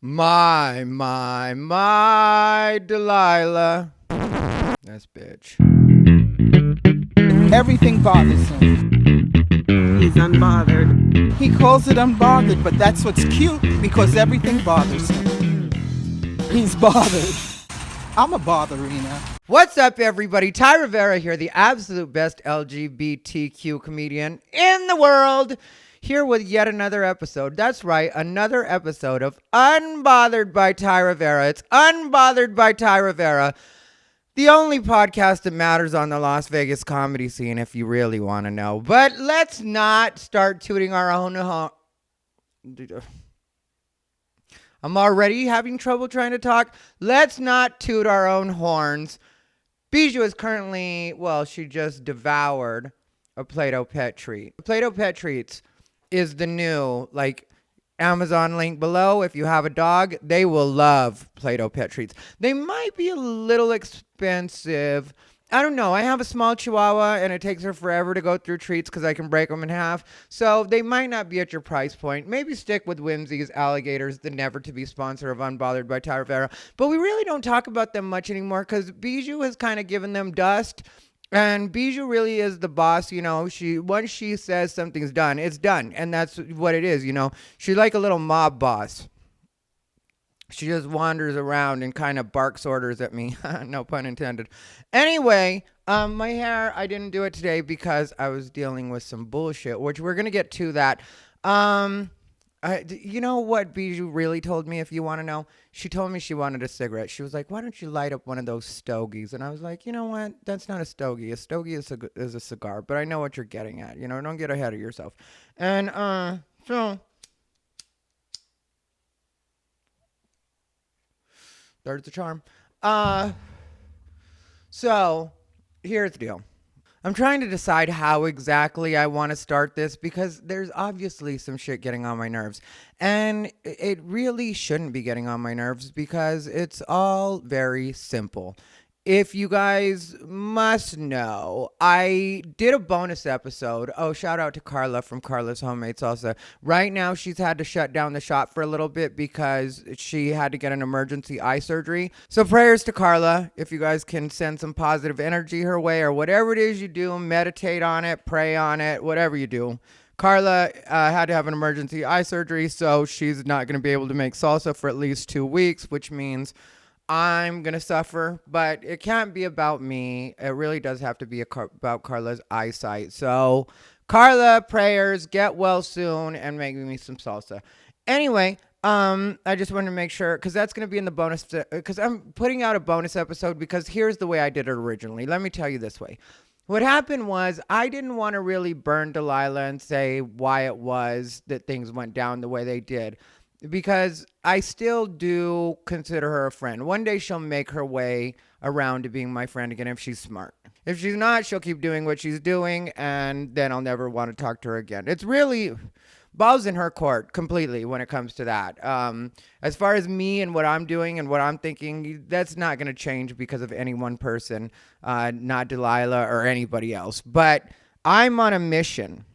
My Delilah. That's bitch. Everything bothers him. He's unbothered. He calls it unbothered, but that's what's cute because everything bothers him. He's bothered. I'm a botherina. What's up, everybody? Thai Rivera here, the absolute best LGBTQ comedian in the world, here with yet another episode. That's right, another episode of Unbothered by Thai Rivera. It's Unbothered by Thai Rivera, the only podcast that matters on the Las Vegas comedy scene, if you really want to know. But let's not start tooting our own horn. I'm already having trouble trying to talk. Let's not toot our own horns. Bijou is currently, she just devoured a Plato pet treat. Plato pet treats is the new, Amazon link below. If you have a dog, they will love Plato pet treats. They might be a little expensive. I don't know. I have a small chihuahua and it takes her forever to go through treats because I can break them in half. So they might not be at your price point. Maybe stick with Whimzees Alligators, the never to be sponsor of Unbothered by Thai Rivera. But we really don't talk about them much anymore because Bijou has kind of given them dust. And Bijou really is the boss, once she says something's done, it's done. And that's what it is, She's like a little mob boss. She just wanders around and kind of barks orders at me. No pun intended. Anyway, my hair, I didn't do it today because I was dealing with some bullshit, which we're going to get to that. You know what Bijou really told me, if you want to know? She told me she wanted a cigarette. She was like, why don't you light up one of those stogies? And I was like, you know what? That's not a stogie. A stogie is a cigar, but I know what you're getting at. Don't get ahead of yourself. And so there's the charm. So here's the deal. I'm trying to decide how exactly I want to start this because there's obviously some shit getting on my nerves. And it really shouldn't be getting on my nerves because it's all very simple. If you guys must know, I did a bonus episode. Oh, shout out to Karla from Karla's Homemade Salsa. Right now, she's had to shut down the shop for a little bit because she had to get an emergency eye surgery. So prayers to Karla. If you guys can send some positive energy her way or whatever it is you do, meditate on it, pray on it, whatever you do. Karla had to have an emergency eye surgery, so she's not going to be able to make salsa for at least 2 weeks, which means I'm going to suffer, but it can't be about me. It really does have to be about Karla's eyesight. So, Karla, prayers, get well soon, and make me some salsa. Anyway, I just wanted to make sure, because that's going to be in the bonus, because I'm putting out a bonus episode, because here's the way I did it originally. Let me tell you this way. What happened was I didn't want to really burn Delilah and say why it was that things went down the way they did, because I still do consider her a friend. One day she'll make her way around to being my friend again if she's smart. If she's not, she'll keep doing what she's doing, and then I'll never want to talk to her again. It's really balls in her court completely when it comes to that. As far as me and what I'm doing and what I'm thinking, that's not going to change because of any one person, not Delilah or anybody else. But I'm on a mission.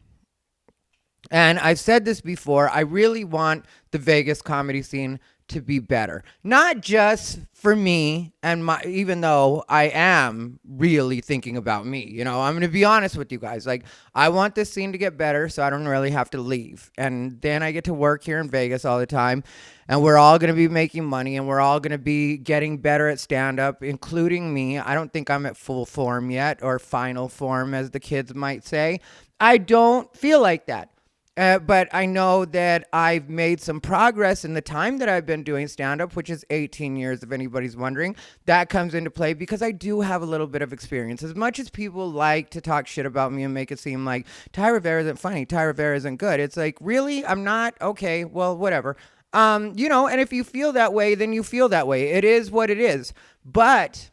And I've said this before, I really want the Vegas comedy scene to be better. Not just for me, and even though I am really thinking about me. I'm going to be honest with you guys. I want this scene to get better so I don't really have to leave. And then I get to work here in Vegas all the time. And we're all going to be making money, and we're all going to be getting better at stand-up, including me. I don't think I'm at full form yet, or final form, as the kids might say. I don't feel like that. But I know that I've made some progress in the time that I've been doing stand-up, which is 18 years, if anybody's wondering. That comes into play because I do have a little bit of experience. As much as people like to talk shit about me and make it seem like Thai Rivera isn't funny, Thai Rivera isn't good, it's like, really? I'm not? Okay, well, whatever. And if you feel that way, then you feel that way. It is what it is. But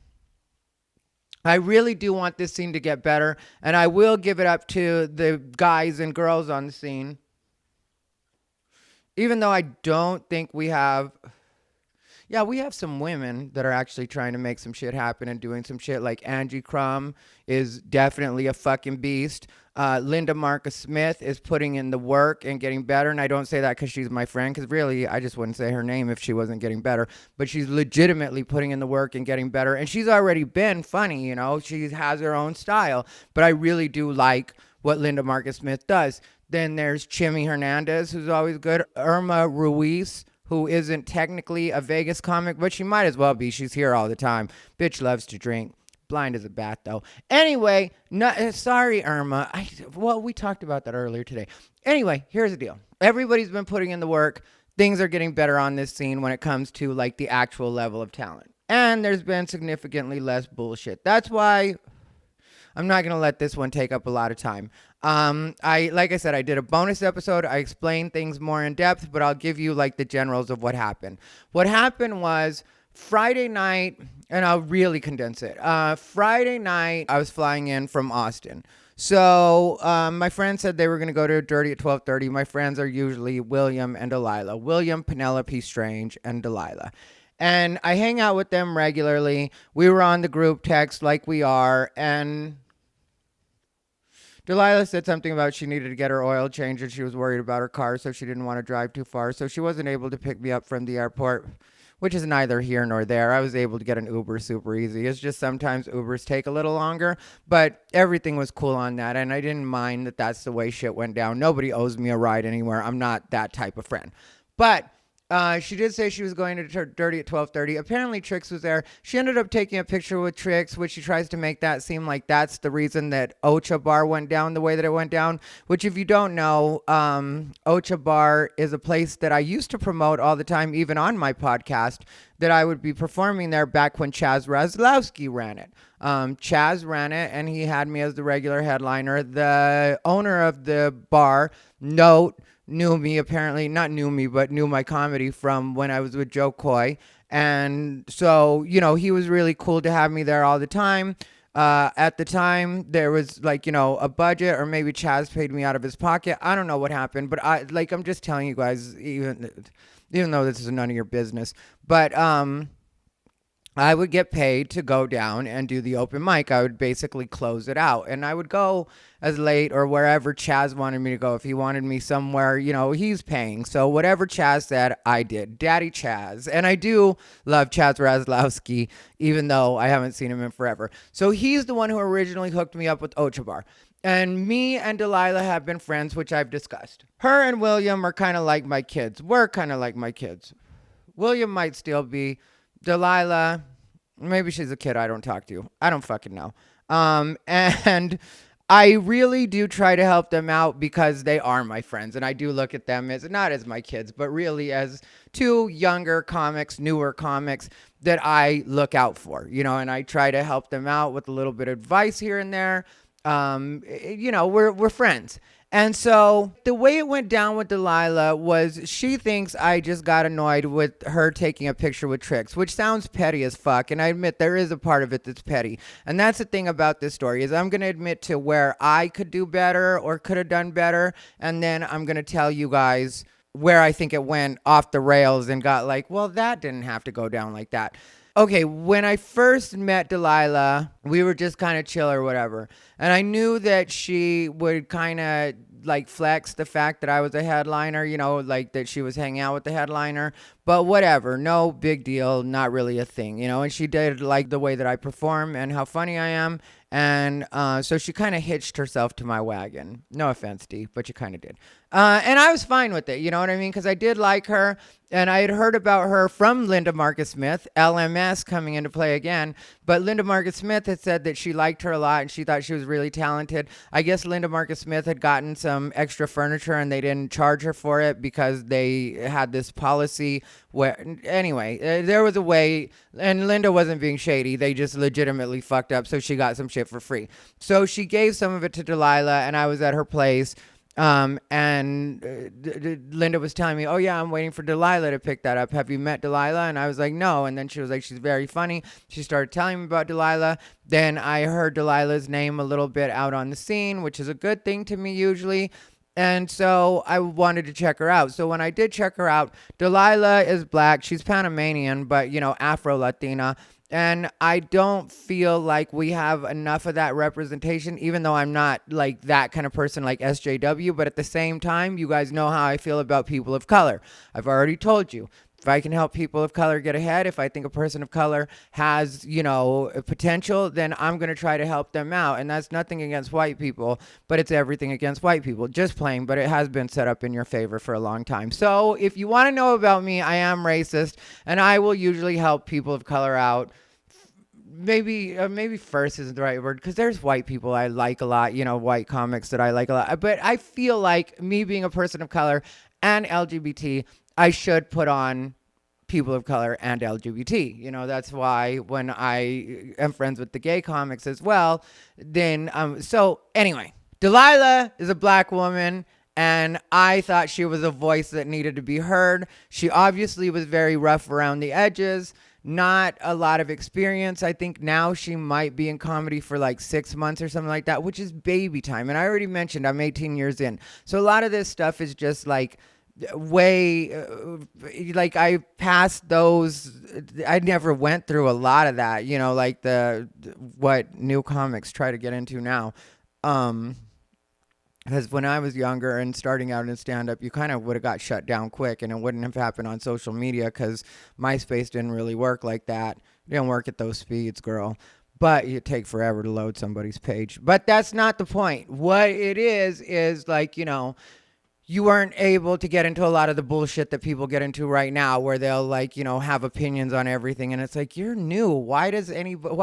I really do want this scene to get better, and I will give it up to the guys and girls on the scene. Even though I don't think we have some women that are actually trying to make some shit happen and doing some shit. Like Angie Crumb is definitely a fucking beast. Linda Marcus Smith is putting in the work and getting better. And I don't say that because she's my friend, because really, I just wouldn't say her name if she wasn't getting better. But she's legitimately putting in the work and getting better. And she's already been funny, you know. She has her own style. But I really do like what Linda Marcus Smith does. Then there's Chimmy Hernandez, who's always good. Irma Ruiz, who isn't technically a Vegas comic, but she might as well be. She's here all the time. Bitch loves to drink. Blind as a bat, though. Anyway, sorry, Irma. We talked about that earlier today. Anyway, here's the deal. Everybody's been putting in the work. Things are getting better on this scene when it comes to like the actual level of talent. And there's been significantly less bullshit. That's why I'm not going to let this one take up a lot of time. Like I said, I did a bonus episode. I explained things more in depth, but I'll give you like the generals of what happened. What happened was Friday night, and I'll really condense it. Friday night, I was flying in from Austin. So my friends said they were going to go to Dirty at 12:30. My friends are usually William and Delilah. William, Penelope Strange, and Delilah. And I hang out with them regularly. We were on the group text like we are, and Delilah said something about she needed to get her oil changed and she was worried about her car, so she didn't want to drive too far. So she wasn't able to pick me up from the airport, which is neither here nor there. I was able to get an Uber super easy. It's just sometimes Ubers take a little longer, but everything was cool on that, and I didn't mind that that's the way shit went down. Nobody owes me a ride anywhere. I'm not that type of friend. But she did say she was going to Dirty at 12:30. Apparently Trix was there. She ended up taking a picture with Trix, which she tries to make that seem like that's the reason that Ocha Bar went down the way that it went down, which if you don't know, Ocha Bar is a place that I used to promote all the time, even on my podcast, that I would be performing there back when Chaz Raslowski ran it. Chaz ran it, and he had me as the regular headliner. The owner of the bar, knew me, apparently not knew me, but knew my comedy from when I was with Joe Coy. And so, you know, he was really cool to have me there all the time. At the time, there was like, you know, a budget, or maybe Chaz paid me out of his pocket. I don't know what happened, but I'm just telling you guys, even though this is none of your business, but, I would get paid to go down and do the open mic. I would basically close it out, and I would go as late or wherever Chaz wanted me to go. If he wanted me somewhere, you know, he's paying. So whatever Chaz said, I did. Daddy Chaz. And I do love Chaz Raslowski, even though I haven't seen him in forever. So he's the one who originally hooked me up with Ocha Bar. And me and Delilah have been friends, which I've discussed. Her and William are kind of like my kids. We're kind of like my kids. William might still be. Delilah, maybe she's a kid I don't talk to. I don't fucking know. And I really do try to help them out because they are my friends. And I do look at them as not as my kids, but really as two younger comics, newer comics that I look out for, you know, and I try to help them out with a little bit of advice here and there. You know, we're friends. And so the way it went down with Delilah was she thinks I just got annoyed with her taking a picture with Trix, which sounds petty as fuck. And I admit there is a part of it that's petty. And that's the thing about this story is I'm going to admit to where I could do better or could have done better. And then I'm going to tell you guys where I think it went off the rails and got like, well, that didn't have to go down like that. Okay, when I first met Delilah, we were just kind of chill or whatever. And I knew that she would kind of like flex the fact that I was a headliner, you know, like that she was hanging out with the headliner. But whatever, no big deal, not really a thing, you know. And she did like the way that I perform and how funny I am. And so she kind of hitched herself to my wagon. No offense, Dee, but you kind of did. And I was fine with it, you know what I mean? Because I did like her. And I had heard about her from Linda Marcus Smith, LMS coming into play again. But Linda Marcus Smith had said that she liked her a lot and she thought she was really talented. I guess Linda Marcus Smith had gotten some extra furniture and they didn't charge her for it because they had this policy where, anyway, there was a way, and Linda wasn't being shady. They just legitimately fucked up, so she got some shit for free. So she gave some of it to Delilah, and I was at her place. And Linda was telling me, oh yeah, I'm waiting for Delilah to pick that up. Have you met Delilah? And I was like, no. And then she was like, she's very funny. She started telling me about Delilah. Then I heard Delilah's name a little bit out on the scene, which is a good thing to me usually. And so I wanted to check her out. So when I did check her out, Delilah is black. She's Panamanian, but, you know, Afro-Latina. And I don't feel like we have enough of that representation, even though I'm not like that kind of person like SJW. But at the same time, you guys know how I feel about people of color. I've already told you. If I can help people of color get ahead, if I think a person of color has, a potential, then I'm going to try to help them out. And that's nothing against white people, but it's everything against white people. Just plain, but it has been set up in your favor for a long time. So if you want to know about me, I am racist, and I will usually help people of color out. Maybe first isn't the right word, because there's white people I like a lot, white comics that I like a lot. But I feel like me being a person of color and LGBT, I should put on people of color and LGBT. That's why when I am friends with the gay comics as well, then so anyway, Delilah is a black woman, and I thought she was a voice that needed to be heard. She obviously was very rough around the edges, not a lot of experience. I think now she might be in comedy for like 6 months or something like that, which is baby time. And I already mentioned I'm 18 years in. So a lot of this stuff is just like way like I passed those. I never went through a lot of that, like what new comics try to get into now. Because when I was younger and starting out in stand-up, you kind of would have got shut down quick, and it wouldn't have happened on social media because MySpace didn't really work like that. It didn't work at those speeds, girl. But it take forever to load somebody's page. But that's not the point. What it is like, you weren't able to get into a lot of the bullshit that people get into right now, where they'll like, have opinions on everything. And it's like, you're new. Why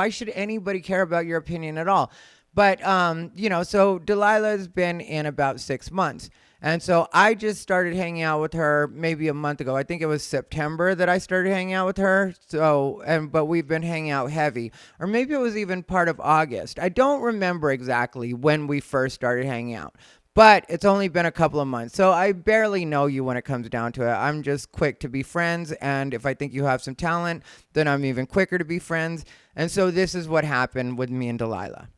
should anybody care about your opinion at all? But, so Delilah's been in about 6 months. And so I just started hanging out with her maybe a month ago. I think it was September that I started hanging out with her. But we've been hanging out heavy. Or maybe it was even part of August. I don't remember exactly when we first started hanging out. But it's only been a couple of months, so I barely know you when it comes down to it. I'm just quick to be friends, and if I think you have some talent, then I'm even quicker to be friends. And so this is what happened with me and Delilah.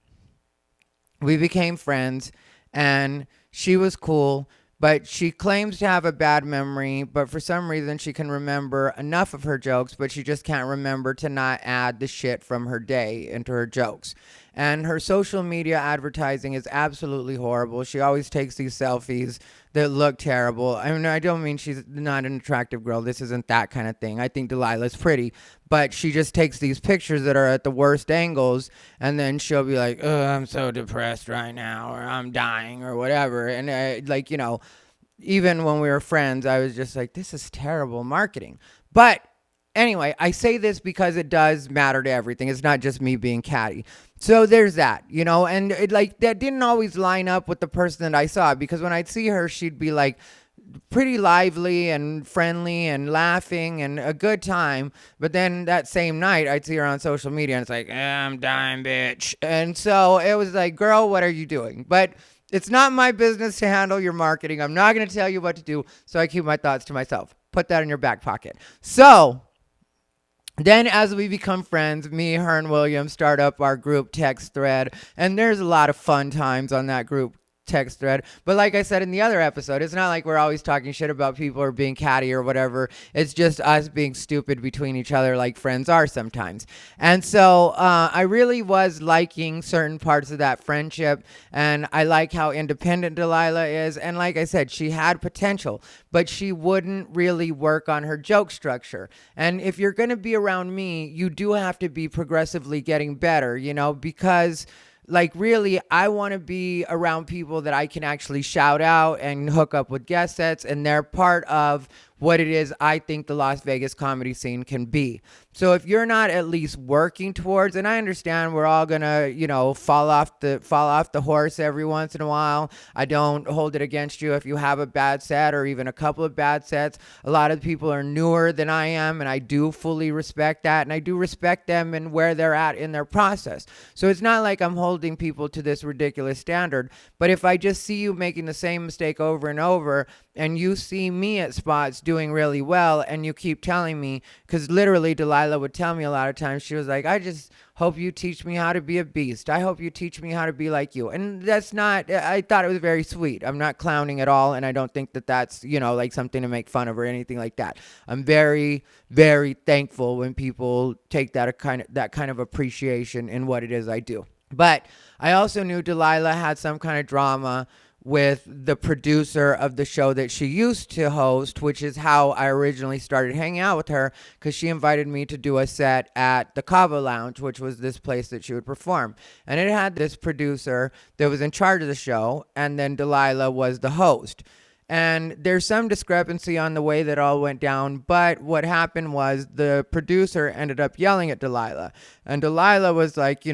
We became friends, and she was cool, but she claims to have a bad memory, but for some reason she can remember enough of her jokes, but she just can't remember to not add the shit from her day into her jokes. And her social media advertising is absolutely horrible. She always takes these selfies that look terrible. I mean, I don't mean she's not an attractive girl. This isn't that kind of thing. I think Delilah's pretty, but she just takes these pictures that are at the worst angles, and then she'll be like, "Oh, I'm so depressed right now," or "I'm dying," or whatever. And even when we were friends, I was just like, this is terrible marketing. But anyway, I say this because it does matter to everything. It's not just me being catty. So there's that, and that didn't always line up with the person that I saw, because when I'd see her, she'd be like pretty lively and friendly and laughing and a good time. But then that same night, I'd see her on social media and it's like, I'm dying, bitch. And so it was like, girl, what are you doing? But it's not my business to handle your marketing. I'm not going to tell you what to do. So I keep my thoughts to myself. Put that in your back pocket. So then as we become friends, me, her, and William start up our group text thread. And there's a lot of fun times on that group text thread. But like I said in the other episode, it's not like we're always talking shit about people or being catty or whatever. It's just us being stupid between each other like friends are sometimes. And so I really was liking certain parts of that friendship. And I like how independent Delilah is. And like I said, she had potential, but she wouldn't really work on her joke structure. And if you're going to be around me, you do have to be progressively getting better, because really, I want to be around people that I can actually shout out and hook up with guest sets, and they're part of what it is I think the Las Vegas comedy scene can be. So if you're not at least working towards, and I understand we're all gonna, fall off the horse every once in a while. I don't hold it against you if you have a bad set or even a couple of bad sets. A lot of people are newer than I am, and I do fully respect that, and I do respect them and where they're at in their process. So it's not like I'm holding people to this ridiculous standard, but if I just see you making the same mistake over and over, and you see me at spots doing really well, and you keep telling me, because literally Delilah would tell me a lot of times, she was like, I just hope you teach me how to be a beast. I hope you teach me how to be like you. And that's not, I thought it was very sweet. I'm not clowning at all, and I don't think that that's, like something to make fun of or anything like that. I'm very, very thankful when people take that kind of appreciation in what it is I do. But I also knew Delilah had some kind of drama with the producer of the show that she used to host, which is how I originally started hanging out with her, because she invited me to do a set at the Cava Lounge, which was this place that she would perform. And it had this producer that was in charge of the show, and then Delilah was the host. And there's some discrepancy on the way that all went down, but what happened was the producer ended up yelling at Delilah. And Delilah was like,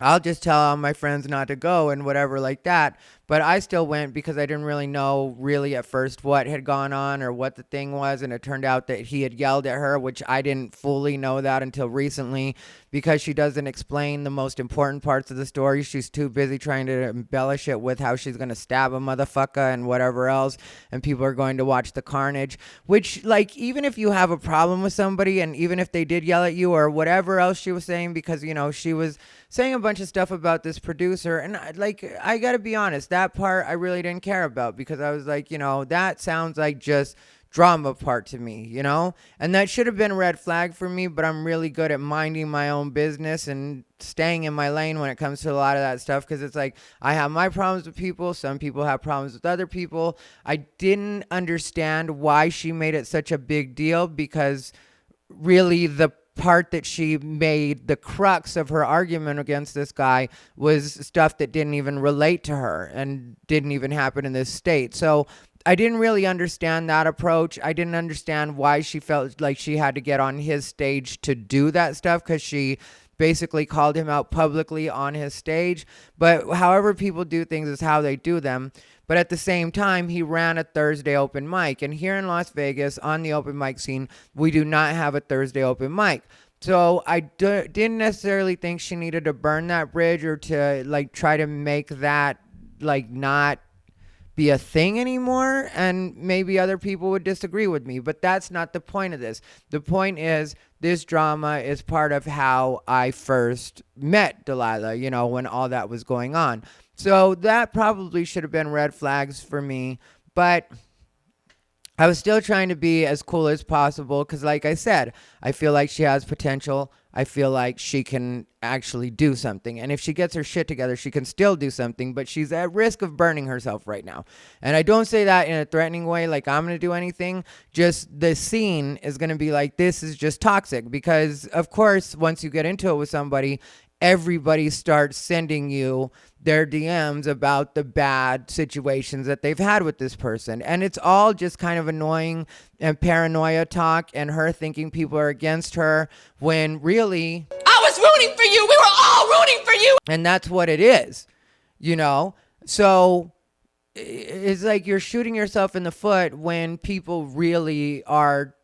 I'll just tell all my friends not to go and whatever like that. But I still went because I didn't really know at first what had gone on or what the thing was. And it turned out that he had yelled at her, which I didn't fully know that until recently, because she doesn't explain the most important parts of the story. She's too busy trying to embellish it with how she's going to stab a motherfucker and whatever else. And people are going to watch the carnage, which, like, even if you have a problem with somebody and even if they did yell at you or whatever else she was saying, because, she was saying a bunch of stuff about this producer. And I got to be honest, that part I really didn't care about, because I was like, that sounds like just drama part to me, and that should have been a red flag for me, but I'm really good at minding my own business and staying in my lane when it comes to a lot of that stuff, because it's like I have my problems with people, some people have problems with other people. I didn't understand why she made it such a big deal, because really the part that she made the crux of her argument against this guy was stuff that didn't even relate to her and didn't even happen in this state. So I didn't really understand that approach. I didn't understand why she felt like she had to get on his stage to do that stuff, because she basically called him out publicly on his stage. But however people do things is how they do them. But at the same time, he ran a Thursday open mic. And here in Las Vegas, on the open mic scene, we do not have a Thursday open mic. So I didn't necessarily think she needed to burn that bridge or to try to make that not be a thing anymore. And maybe other people would disagree with me, but that's not the point of this. The point is, this drama is part of how I first met Delilah, when all that was going on. So that probably should have been red flags for me, but I was still trying to be as cool as possible, because like I said, I feel like she has potential. I feel like she can actually do something. And if she gets her shit together, she can still do something, but she's at risk of burning herself right now. And I don't say that in a threatening way, like I'm going to do anything. Just the scene is going to be like, this is just toxic, because of course, once you get into it with somebody, everybody starts sending you their DMs about the bad situations that they've had with this person. And it's all just kind of annoying and paranoia talk, and her thinking people are against her when really I was rooting for you. We were all rooting for you. and that's what it is, So it's like you're shooting yourself in the foot when people really are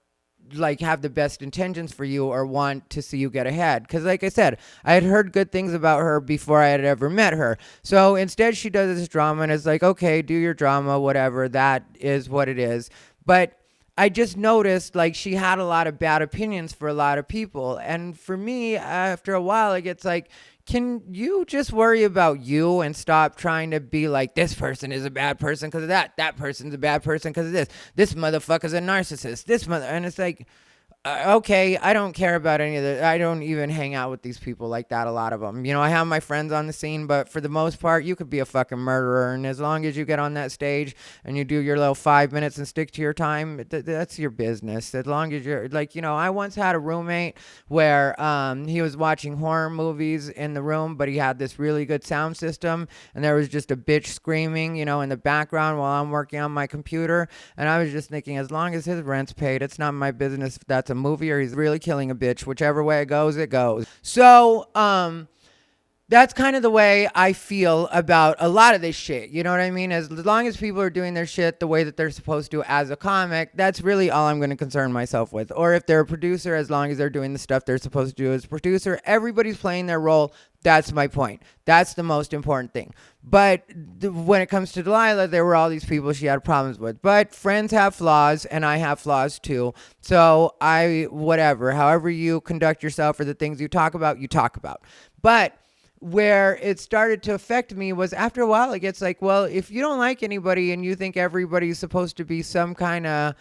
have the best intentions for you or want to see you get ahead. Because like I said, I had heard good things about her before I had ever met her. So instead she does this drama, and it's like, okay, do your drama, whatever, that is what it is. But I just noticed she had a lot of bad opinions for a lot of people. And for me, after a while, it gets like, can you just worry about you and stop trying to be like, this person is a bad person because of that. That person's a bad person because of this. This motherfucker's a narcissist. And it's like, okay, I don't care about any of that. I don't even hang out with these people like that, a lot of them. I have my friends on the scene, but for the most part, you could be a fucking murderer. And as long as you get on that stage and you do your little 5 minutes and stick to your time, that's your business. As long as you're I once had a roommate where he was watching horror movies in the room, but he had this really good sound system, and there was just a bitch screaming, in the background while I'm working on my computer. And I was just thinking, as long as his rent's paid, it's not my business if that's a movie or he's really killing a bitch. Whichever way it goes, it goes. So that's kind of the way I feel about a lot of this shit. You know what I mean? As long as people are doing their shit the way that they're supposed to as a comic, that's really all I'm going to concern myself with. Or if they're a producer, as long as they're doing the stuff they're supposed to do as a producer, everybody's playing their role That's my point. That's the most important thing. But when it comes to Delilah, there were all these people she had problems with. But friends have flaws, and I have flaws too. So however you conduct yourself or the things you talk about, you talk about. But where it started to affect me was after a while, it gets like, well, if you don't like anybody and you think everybody's supposed to be some kind of,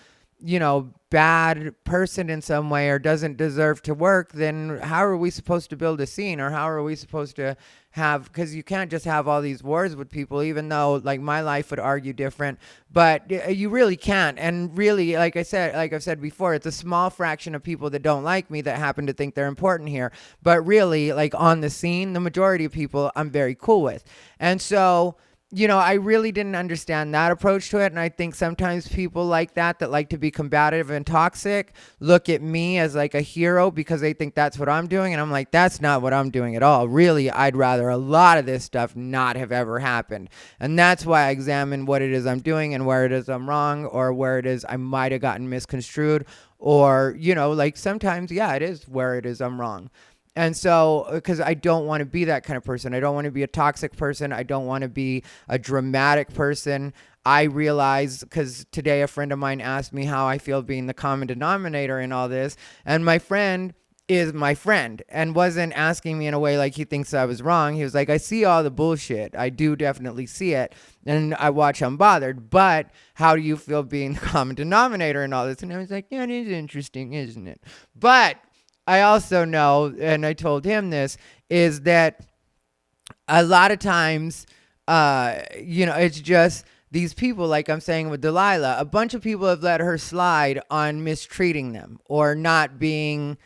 bad person in some way or doesn't deserve to work, then how are we supposed to build a scene, or how are we supposed to have, because you can't just have all these wars with people, even though like my life would argue different, but you really can't. And really, like I've said before, it's a small fraction of people that don't like me that happen to think they're important here. But really, like on the scene, the majority of people I'm very cool with. And so, I really didn't understand that approach to it. And I think sometimes people like that like to be combative and toxic look at me as like a hero because they think that's what I'm doing. And I'm like, that's not what I'm doing at all. Really, I'd rather a lot of this stuff not have ever happened. And that's why I examine what it is I'm doing and where it is I'm wrong, or where it is I might have gotten misconstrued, or, like sometimes, it is where it is I'm wrong. And so, because I don't want to be that kind of person. I don't want to be a toxic person. I don't want to be a dramatic person. I realize, because today a friend of mine asked me how I feel being the common denominator in all this. And my friend is my friend and wasn't asking me in a way like he thinks I was wrong. He was like, I see all the bullshit. I do definitely see it. And I watch Unbothered. But how do you feel being the common denominator in all this? And I was like, yeah, it is interesting, isn't it? But I also know, and I told him this, is that a lot of times, it's just these people, like I'm saying with Delilah, a bunch of people have let her slide on mistreating them or not being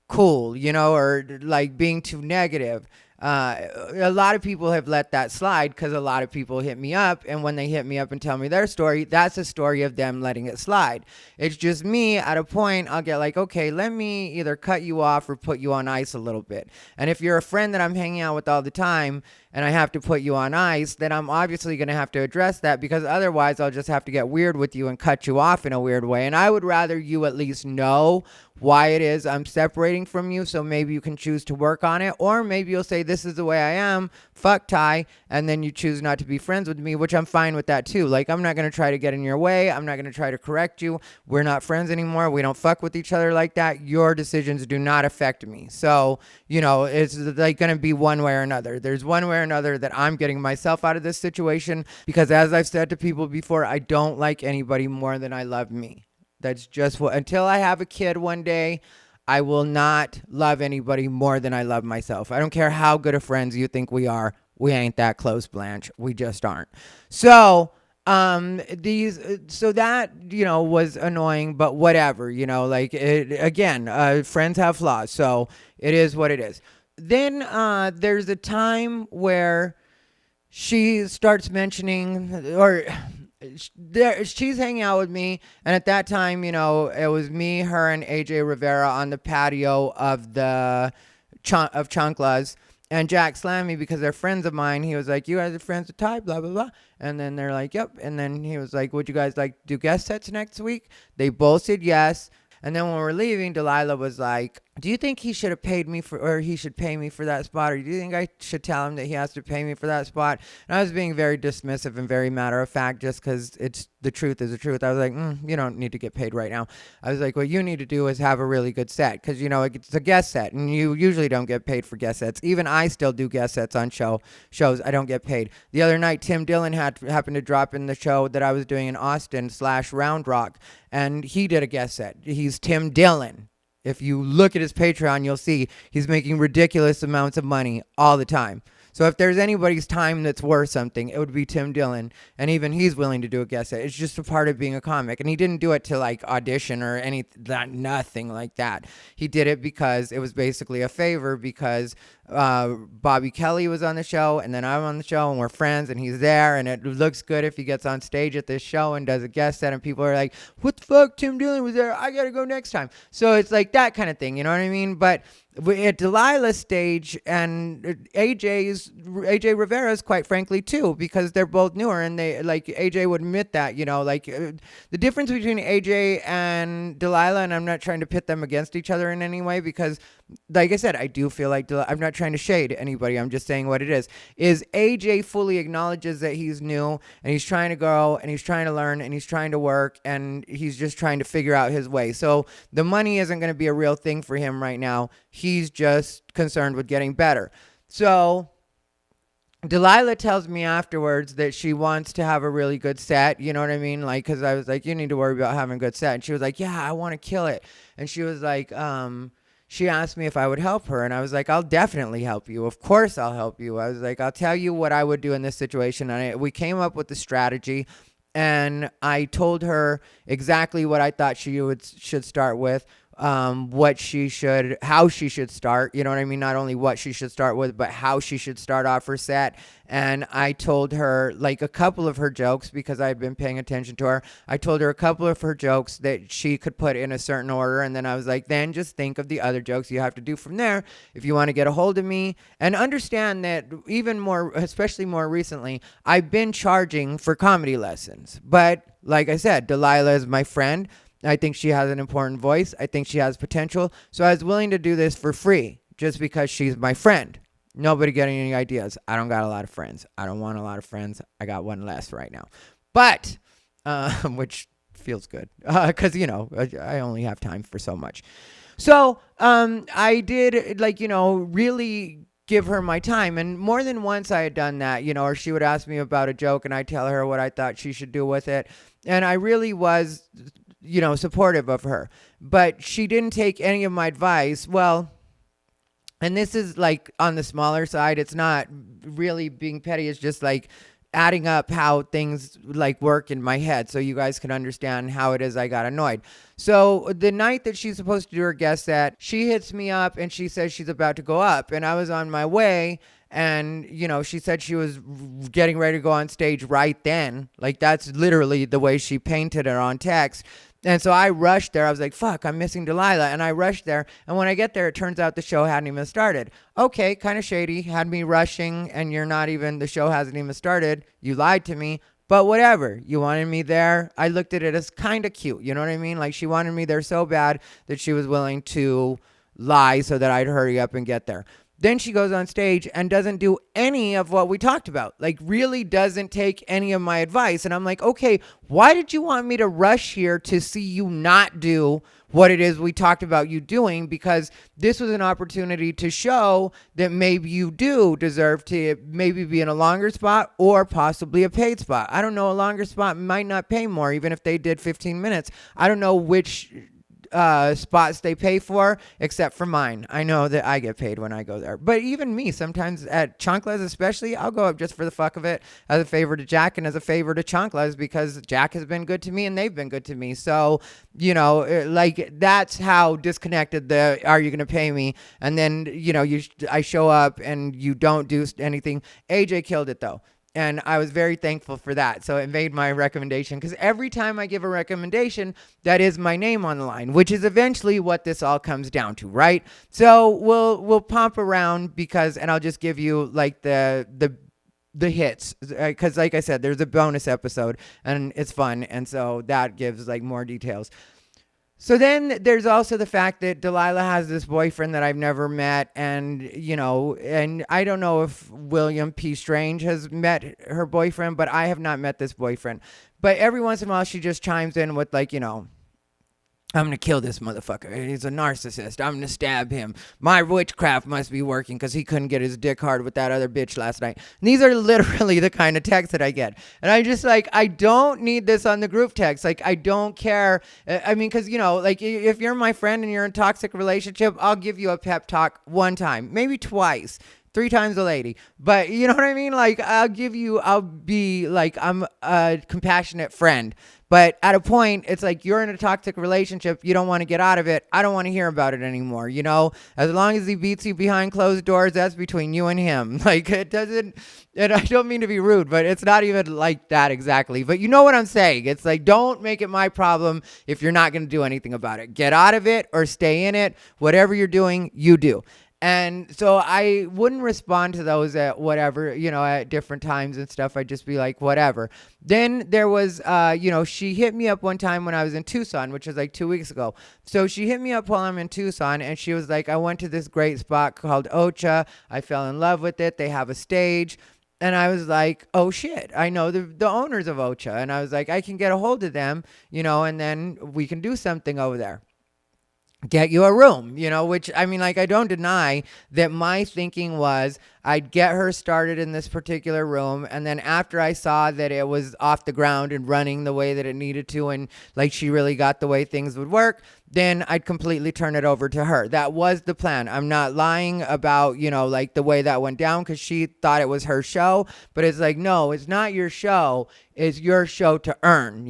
cool, or like being too negative. A lot of people have let that slide because a lot of people hit me up, and when they hit me up and tell me their story, that's a story of them letting it slide. It's just me at a point, I'll get like, okay, let me either cut you off or put you on ice a little bit. And if you're a friend that I'm hanging out with all the time and I have to put you on ice, then I'm obviously going to have to address that, because otherwise I'll just have to get weird with you and cut you off in a weird way. And I would rather you at least know why it is I'm separating from you, so maybe you can choose to work on it, or maybe you'll say, this is the way I am, fuck Ty, and then you choose not to be friends with me, which I'm fine with that too. Like, I'm not going to try to get in your way. I'm not going to try to correct you. We're not friends anymore. We don't fuck with each other like that. Your decisions do not affect me. So, it's like going to be one way or another. There's one way or another that I'm getting myself out of this situation, because as I've said to people before, I don't like anybody more than I love me. That's just until I have a kid one day, I will not love anybody more than I love myself. I don't care how good of friends you think we are. We ain't that close, Blanche. We just aren't. So, so that, was annoying, but whatever, friends have flaws. So it is what it is. Then, there's a time where she starts mentioning, or she's hanging out with me, and at that time, it was me, her, and AJ Rivera on the patio of the Chanclas, and Jack slammed me because they're friends of mine. He was like, you guys are friends with Ty, blah, blah, blah. And then they're like, yep. And then he was like, would you guys like do guest sets next week? They both said yes. And then when we're leaving, Delilah was like, do you think he should have paid me or he should pay me for that spot? Or do you think I should tell him that he has to pay me for that spot? And I was being very dismissive and very matter of fact, just because the truth is the truth. I was like, you don't need to get paid right now. I was like, what you need to do is have a really good set, because, it's a guest set, and you usually don't get paid for guest sets. Even I still do guest sets on shows. I don't get paid. The other night, Tim Dillon happened to drop in the show that I was doing in Austin / Round Rock, and he did a guest set. He's Tim Dillon. If you look at his Patreon, you'll see he's making ridiculous amounts of money all the time. So if there's anybody's time that's worth something, it would be Tim Dillon. And even he's willing to do a guest set. It's just a part of being a comic. And he didn't do it to like audition or nothing like that. He did it because it was basically a favor, because Bobby Kelly was on the show, and then I'm on the show, and we're friends, and he's there, and it looks good if he gets on stage at this show and does a guest set, and people are like, what the fuck, Tim Dillon was there, I gotta go next time. So it's like that kind of thing, you know what I mean? But at Delilah's stage and AJ Rivera's, quite frankly, too, because they're both newer, and they, like, AJ would admit that, the difference between AJ and Delilah, and I'm not trying to pit them against each other in any way, because like I said, I do feel like I'm not trying to shade anybody. I'm just saying what it is AJ fully acknowledges that he's new and he's trying to grow and he's trying to learn and he's trying to work and he's just trying to figure out his way. So the money isn't going to be a real thing for him right now. He's just concerned with getting better. So Delilah tells me afterwards that she wants to have a really good set. You know what I mean? Like, because I was like, you need to worry about having a good set. And she was like, yeah, I want to kill it. And she was like, she asked me if I would help her. And I was like, I'll definitely help you. Of course I'll help you. I was like, I'll tell you what I would do in this situation. And we came up with the strategy. And I told her exactly what I thought she should start with. How she should start, you know what I mean? Not only what she should start with, but how she should start off her set. And I told her like a couple of her jokes because I had been paying attention to her. I told her a couple of her jokes that she could put in a certain order. And then I was like, then just think of the other jokes you have to do from there if you want to get a hold of me. And understand that even more, especially more recently, I've been charging for comedy lessons. But like I said, Delilah is my friend. I think she has an important voice. I think she has potential. So I was willing to do this for free just because she's my friend. Nobody getting any ideas. I don't got a lot of friends. I don't want a lot of friends. I got one less right now. But, which feels good because, I only have time for so much. So I did really give her my time. And more than once I had done that, or she would ask me about a joke and I'd tell her what I thought she should do with it. And I really was supportive of her, but she didn't take any of my advice. Well, and this is like on the smaller side. It's not really being petty. It's just like adding up how things like work in my head so you guys can understand how it is I got annoyed. So the night that she's supposed to do her guest set, she hits me up and she says she's about to go up, and I was on my way. And, she said she was getting ready to go on stage right then. Like, that's literally the way she painted it on text. And so I rushed there. I was like, fuck, I'm missing Delilah. And I rushed there. And when I get there, it turns out the show hadn't even started. Okay, kind of shady. Had me rushing, and the show hasn't even started. You lied to me. But whatever. You wanted me there. I looked at it as kind of cute. You know what I mean? Like, she wanted me there so bad that she was willing to lie so that I'd hurry up and get there. Then she goes on stage and doesn't do any of what we talked about. Like, really doesn't take any of my advice. And I'm like, okay, why did you want me to rush here to see you not do what it is we talked about you doing? Because this was an opportunity to show that maybe you do deserve to maybe be in a longer spot or possibly a paid spot. I don't know. A longer spot might not pay more, even if they did 15 minutes. I don't know which spots they pay for, except for mine. I know that I get paid when I go there. But even me, sometimes at Chanclas especially, I'll go up just for the fuck of it, as a favor to Jack and as a favor to Chanclas, because Jack has been good to me and they've been good to me. So, that's how disconnected the are you going to pay me? And then, I show up and you don't do anything. AJ killed it though. And I was very thankful for that. So it made my recommendation, because every time I give a recommendation, that is my name on the line, which is eventually what this all comes down to, right? So we'll pomp around and I'll just give you like the hits, because like I said, there's a bonus episode and it's fun, and so that gives like more details. So then there's also the fact that Delilah has this boyfriend that I've never met. And, and I don't know if William P. Strange has met her boyfriend, but I have not met this boyfriend. But every once in a while, she just chimes in with like, I'm going to kill this motherfucker. He's a narcissist. I'm going to stab him. My witchcraft must be working because he couldn't get his dick hard with that other bitch last night. And these are literally the kind of texts that I get. And I just I don't need this on the group text. Like, I don't care. I mean, because, if you're my friend and you're in a toxic relationship, I'll give you a pep talk one time, maybe twice. 3 times a lady. But you know what I mean? Like, I'll be like, I'm a compassionate friend. But at a point, it's like, you're in a toxic relationship. You don't want to get out of it. I don't want to hear about it anymore. As long as he beats you behind closed doors, that's between you and him. Like, it doesn't, and I don't mean to be rude, but it's not even like that exactly. But you know what I'm saying? It's like, don't make it my problem if you're not going to do anything about it. Get out of it or stay in it. Whatever you're doing, you do. And so I wouldn't respond to those at whatever, at different times and stuff. I'd just be like, whatever. Then there was, she hit me up one time when I was in Tucson, which was like 2 weeks ago. So she hit me up while I'm in Tucson, and she was like, I went to this great spot called Ocha. I fell in love with it. They have a stage. And I was like, oh shit, I know the owners of Ocha. And I was like, I can get a hold of them, and then we can do something over there. Get you a room, which I mean, like, I don't deny that my thinking was I'd get her started in this particular room. And then after I saw that it was off the ground and running the way that it needed to, and like she really got the way things would work, then I'd completely turn it over to her. That was the plan. I'm not lying about, like the way that went down, because she thought it was her show. But it's like, no, it's not your show. It's your show to earn,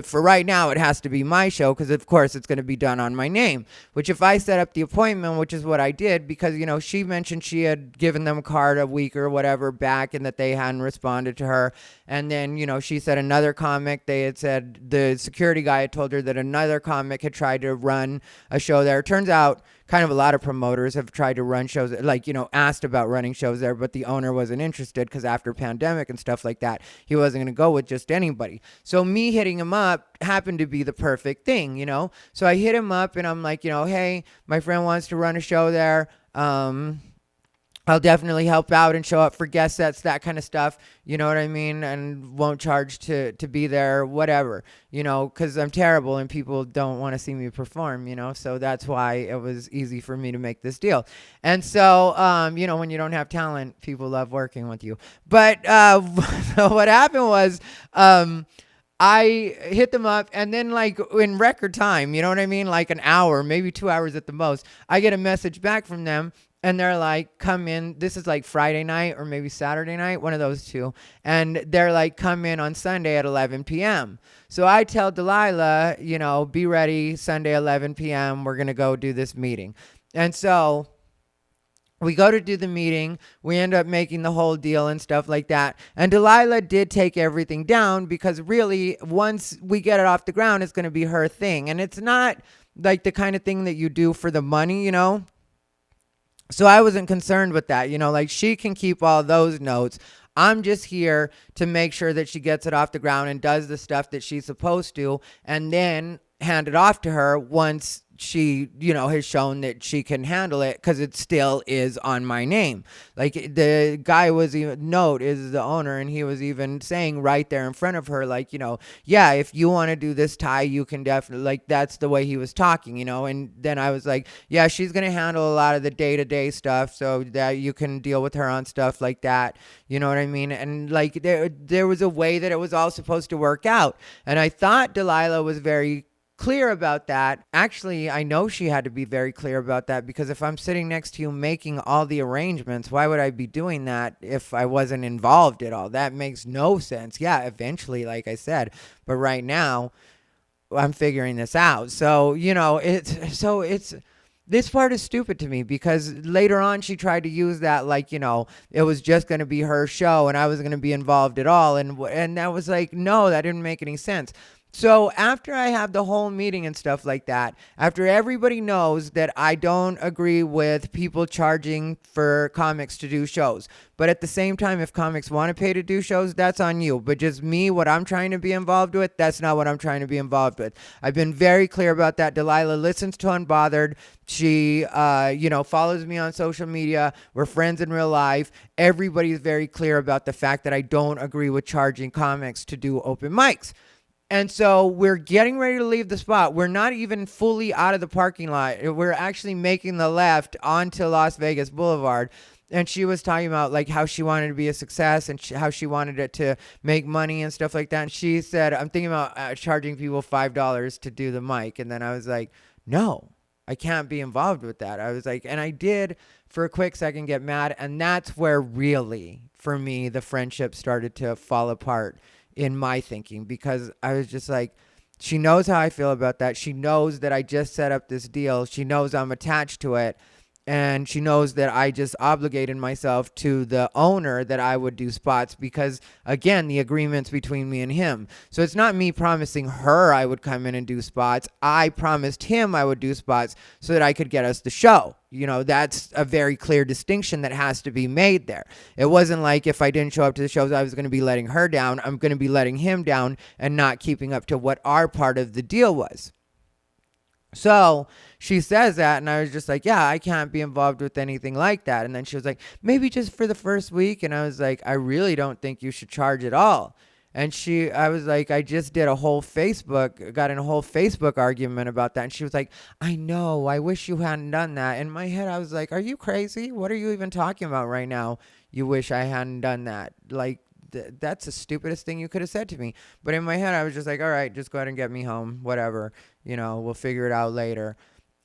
for right now, it has to be my show, because of course it's going to be done on my name, which if I set up the appointment, which is what I did, because, she mentioned she had given them a card a week or whatever back and that they hadn't responded to her. And then, she said another comic, they had said the security guy had told her that another comic had tried to run a show there. It turns out kind of a lot of promoters have tried to run shows, asked about running shows there, but the owner wasn't interested because after pandemic and stuff like that, he wasn't going to go with just anybody. So me hitting him up happened to be the perfect thing, So I hit him up and I'm like, hey, my friend wants to run a show there. I'll definitely help out and show up for guest sets, that kind of stuff, you know what I mean? And won't charge to be there, whatever, because I'm terrible and people don't want to see me perform, so that's why it was easy for me to make this deal. And so, when you don't have talent, people love working with you. But so what happened was, I hit them up, and then like in record time, you know what I mean? Like an hour, maybe 2 hours at the most, I get a message back from them. And they're like, come in. This is like Friday night or maybe Saturday night, one of those two. And they're like, come in on Sunday at 11 p.m. So I tell Delilah, be ready Sunday, 11 p.m. We're going to go do this meeting. And so we go to do the meeting. We end up making the whole deal and stuff like that. And Delilah did take everything down, because really, once we get it off the ground, it's going to be her thing. And it's not like the kind of thing that you do for the money, So I wasn't concerned with that, like she can keep all those notes. I'm just here to make sure that she gets it off the ground and does the stuff that she's supposed to, and then hand it off to her once she, has shown that she can handle it, because it still is on my name. Like the guy was even, Note is the owner, and he was even saying right there in front of her, like, yeah, if you want to do this, Thai, you can definitely, like, that's the way he was talking, and then I was like, yeah, she's going to handle a lot of the day-to-day stuff, so that you can deal with her on stuff like that, you know what I mean? And like there was a way that it was all supposed to work out, and I thought Delilah was very clear about that. Actually, I know she had to be very clear about that, because if I'm sitting next to you making all the arrangements, why would I be doing that if I wasn't involved at all? That makes no sense. Yeah, eventually, like I said, but right now I'm figuring this out. So, it's this part is stupid to me, because later on she tried to use that like, it was just going to be her show and I was going to be involved at all. And that was like, no, that didn't make any sense. So after I have the whole meeting and stuff like that, after everybody knows that I don't agree with people charging for comics to do shows, but at the same time, if comics want to pay to do shows, that's on you. But just me, what I'm trying to be involved with, that's not what I'm trying to be involved with. I've been very clear about that. Delilah listens to Unbothered. She, follows me on social media. We're friends in real life. Everybody's very clear about the fact that I don't agree with charging comics to do open mics. And so we're getting ready to leave the spot. We're not even fully out of the parking lot. We're actually making the left onto Las Vegas Boulevard. And she was talking about like how she wanted to be a success and how she wanted it to make money and stuff like that. And she said, I'm thinking about charging people $5 to do the mic. And then I was like, no, I can't be involved with that. I was like, and I did for a quick second get mad. And that's where really, for me, the friendship started to fall apart in my thinking, because I was just like, she knows how I feel about that. She knows that I just set up this deal. She knows I'm attached to it. And she knows that I just obligated myself to the owner that I would do spots because, again, the agreement's between me and him. So it's not me promising her I would come in and do spots. I promised him I would do spots so that I could get us the show. You know, that's a very clear distinction that has to be made there. It wasn't like if I didn't show up to the shows, I was going to be letting her down. I'm going to be letting him down and not keeping up to what our part of the deal was. So she says that, and I was just like, yeah, I can't be involved with anything like that. And then she was like, maybe just for the first week. And I was like, I really don't think you should charge at all. And I was like, I just did got in a whole Facebook argument about that. And she was like, I know, I wish you hadn't done that. In my head, I was like, are you crazy? What are you even talking about right now? You wish I hadn't done that. Like, that's the stupidest thing you could have said to me. But in my head, I was just like, all right, just go ahead and get me home, whatever, we'll figure it out later.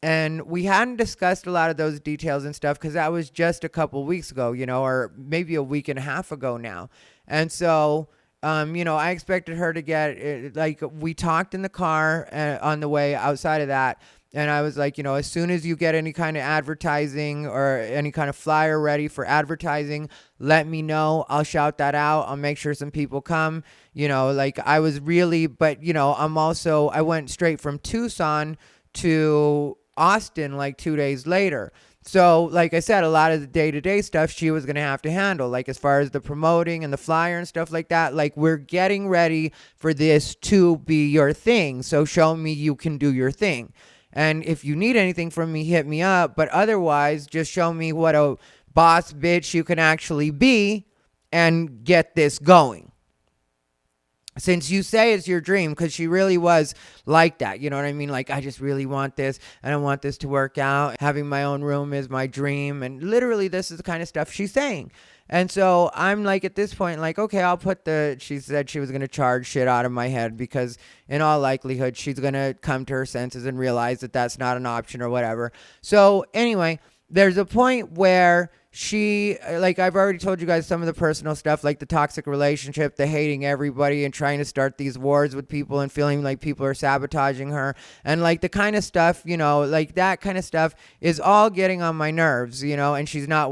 And we hadn't discussed a lot of those details and stuff because that was just a couple weeks ago, or maybe a week and a half ago now. And so, I expected her to get, we talked in the car on the way outside of that. And I was like, as soon as you get any kind of advertising or any kind of flyer ready for advertising, let me know. I'll shout that out. I'll make sure some people come. I was really, but, I went straight from Tucson to Austin like 2 days later. So, like I said, a lot of the day-to-day stuff she was going to have to handle, like as far as the promoting and the flyer and stuff like that. Like, we're getting ready for this to be your thing. So show me you can do your thing. And if you need anything from me, hit me up. But otherwise, just show me what a boss bitch you can actually be and get this going. Since you say it's your dream, because she really was like that. You know what I mean? Like, I just really want this and I want this to work out. Having my own room is my dream. And literally, this is the kind of stuff she's saying. And so I'm like, at this point, like, okay, she said she was going to charge shit out of my head because in all likelihood, she's going to come to her senses and realize that that's not an option or whatever. So anyway, there's a point where I've already told you guys some of the personal stuff, like the toxic relationship, the hating everybody and trying to start these wars with people and feeling like people are sabotaging her. And like the kind of stuff, like that kind of stuff is all getting on my nerves, and she's not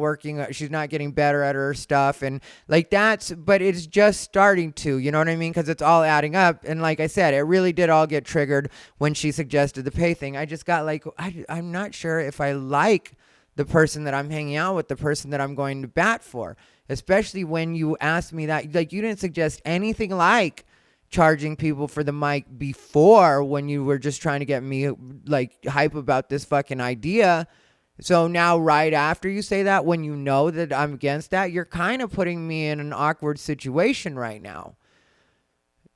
getting better at her stuff. And like but it's just starting to, you know what I mean? Because it's all adding up. And like I said, it really did all get triggered when she suggested the pay thing. I just got like, I'm not sure if I like the person that I'm hanging out with, the person that I'm going to bat for, especially when you asked me that. Like, you didn't suggest anything like charging people for the mic before, when you were just trying to get me like hype about this fucking idea. So now right after you say that, when you know that I'm against that, you're kind of putting me in an awkward situation right now.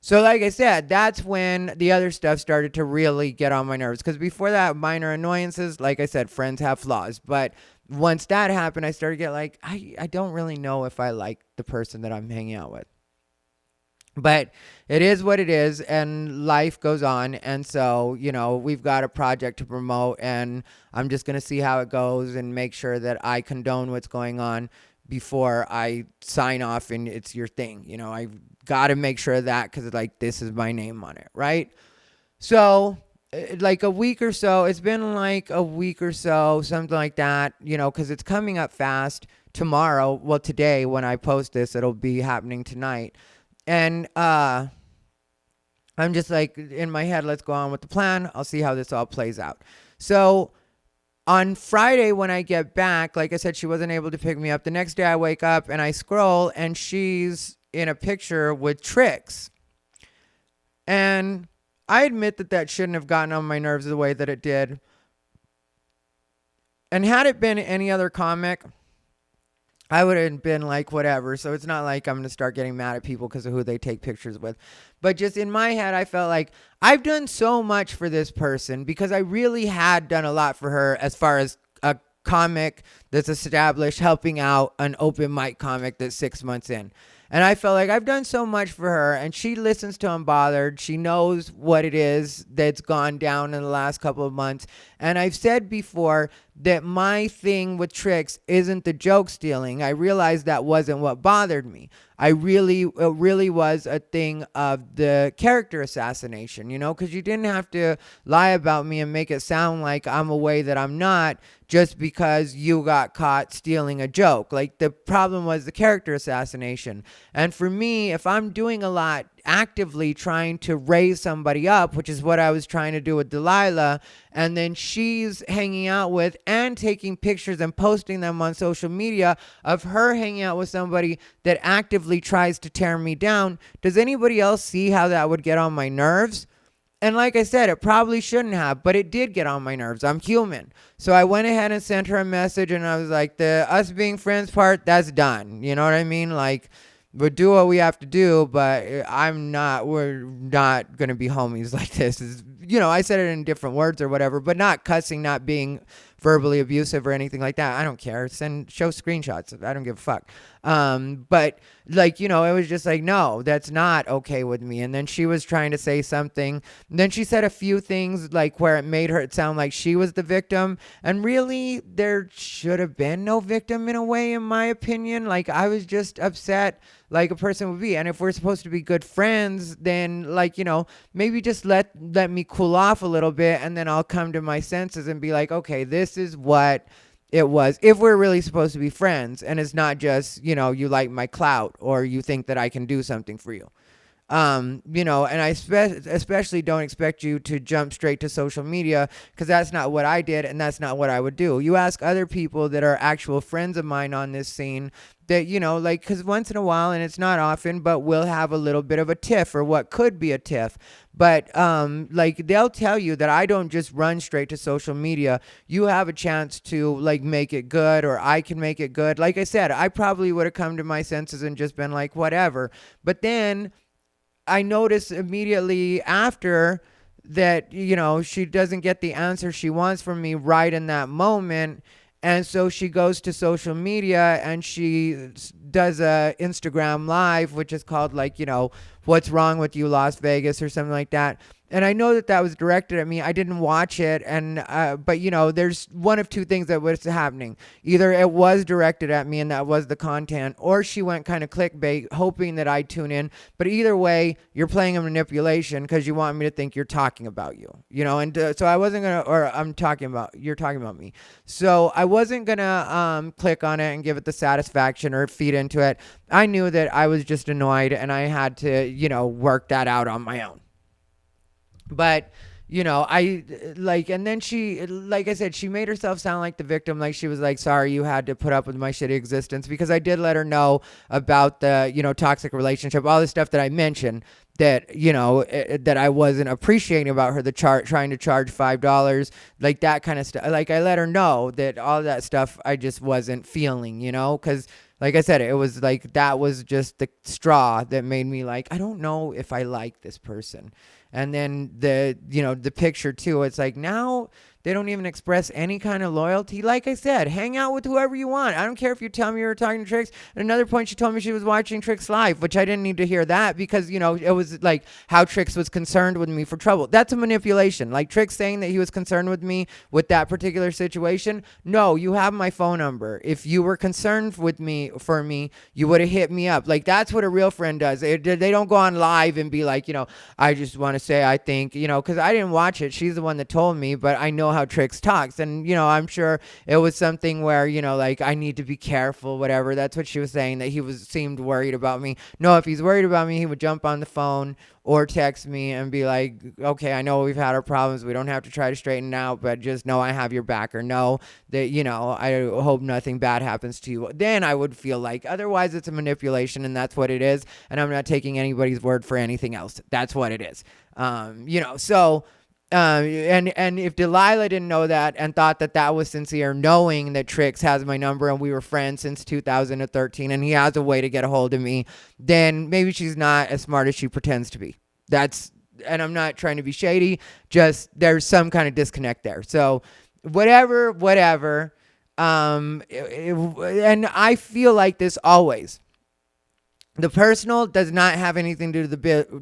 So like I said, that's when the other stuff started to really get on my nerves. Because before that, minor annoyances, like I said, friends have flaws. But once that happened, I started to get like, I don't really know if I like the person that I'm hanging out with. But it is what it is, and life goes on. And so, we've got a project to promote, and I'm just going to see how it goes and make sure that I condone what's going on before I sign off and it's your thing. I've got to make sure of that because this is my name on it, right? So like a week or so, it's been like a week or so, something like that, because it's coming up fast tomorrow. Well, today when I post this, it'll be happening tonight. And I'm just like in my head, let's go on with the plan. I'll see how this all plays out. So on Friday, when I get back, like I said, she wasn't able to pick me up. The next day I wake up and I scroll and she's in a picture with Trix. And I admit that shouldn't have gotten on my nerves the way that it did. And had it been any other comic, I would have been like, whatever. So it's not like I'm going to start getting mad at people because of who they take pictures with. But just in my head, I felt like I've done so much for this person because I really had done a lot for her as far as a comic that's established, helping out an open mic comic that's 6 months in. And I felt like I've done so much for her, and she listens to Unbothered. She knows what it is that's gone down in the last couple of months. And I've said before that my thing with Trix isn't the joke stealing. I realized that wasn't what bothered me. It really was a thing of the character assassination, because you didn't have to lie about me and make it sound like I'm a way that I'm not just because you got caught stealing a joke. Like, the problem was the character assassination. And for me, if I'm doing a lot actively trying to raise somebody up, which is what I was trying to do with Delilah, and then she's hanging out with and taking pictures and posting them on social media of her hanging out with somebody that actively tries to tear me down, does anybody else see how that would get on my nerves? And like I said, it probably shouldn't have, but it did get on my nerves. I'm human. So I went ahead and sent her a message, and I was like, the us being friends part, that's done. You know what I mean? Like, we'll do what we have to do, but we're not going to be homies like this. I said it in different words or whatever, but not cussing, not being verbally abusive or anything like that. I don't care. Show screenshots. I don't give a fuck. But it was just like, no, that's not okay with me. And then she was trying to say something. And then she said a few things like where it made her sound like she was the victim. And really, there should have been no victim in a way, in my opinion. Like, I was just upset like a person would be. And if we're supposed to be good friends, then maybe just let me cool off a little bit, and then I'll come to my senses and be like, okay, this is what it was. If we're really supposed to be friends, and it's not just, you like my clout or you think that I can do something for you. And I especially don't expect you to jump straight to social media, because that's not what I did and that's not what I would do. You ask other people that are actual friends of mine on this scene that, because once in a while, and it's not often, but we'll have a little bit of a tiff, or what could be a tiff. But they'll tell you that I don't just run straight to social media. You have a chance to make it good, or I can make it good. Like I said, I probably would have come to my senses and just been like, whatever. But then I noticed immediately after that, she doesn't get the answer she wants from me right in that moment. And so she goes to social media and she does a Instagram live, which is called what's wrong with you, Las Vegas, or something like that. And I know that was directed at me. I didn't watch it. And, but there's one of two things that was happening. Either it was directed at me and that was the content, or she went kind of clickbait, hoping that I'd tune in. But either way, you're playing a manipulation because you want me to think you're talking about you, and so I wasn't going to, or you're talking about me. So I wasn't going to click on it and give it the satisfaction or feed into it. I knew that I was just annoyed and I had to, work that out on my own. But, and then she, like I said, she made herself sound like the victim. Like, she was like, sorry, you had to put up with my shitty existence, because I did let her know about the, toxic relationship, all the stuff that I mentioned that, that I wasn't appreciating about her, trying to charge $5, like that kind of stuff. Like, I let her know that all that stuff I just wasn't feeling, because like I said, it was like, that was just the straw that made me like, I don't know if I like this person. And then the picture too, it's like, now they don't even express any kind of loyalty. Like I said, hang out with whoever you want. I don't care if you tell me you were talking to Trix. At another point, she told me she was watching Trix live, which I didn't need to hear that, because, it was like how Trix was concerned with me for trouble. That's a manipulation. Like, Trix saying that he was concerned with me with that particular situation. No, you have my phone number. If you were concerned with me, for me, you would have hit me up. Like, that's what a real friend does. They don't go on live and be like, I just want to say, I think, because I didn't watch it. She's the one that told me, but I know how Trix talks. And, I'm sure it was something where, I need to be careful, whatever. That's what she was saying, that he seemed worried about me. No, if he's worried about me, he would jump on the phone or text me and be like, okay, I know we've had our problems. We don't have to try to straighten it out, but just know I have your back, or know that, I hope nothing bad happens to you. Then I would feel like, otherwise it's a manipulation, and that's what it is. And I'm not taking anybody's word for anything else. That's what it is. So, and if Delilah didn't know that and thought that that was sincere, knowing that Trix has my number and we were friends since 2013 and he has a way to get a hold of me, then maybe she's not as smart as she pretends to be. And I'm not trying to be shady, just there's some kind of disconnect there. So whatever. And I feel like this always. The personal does not have anything to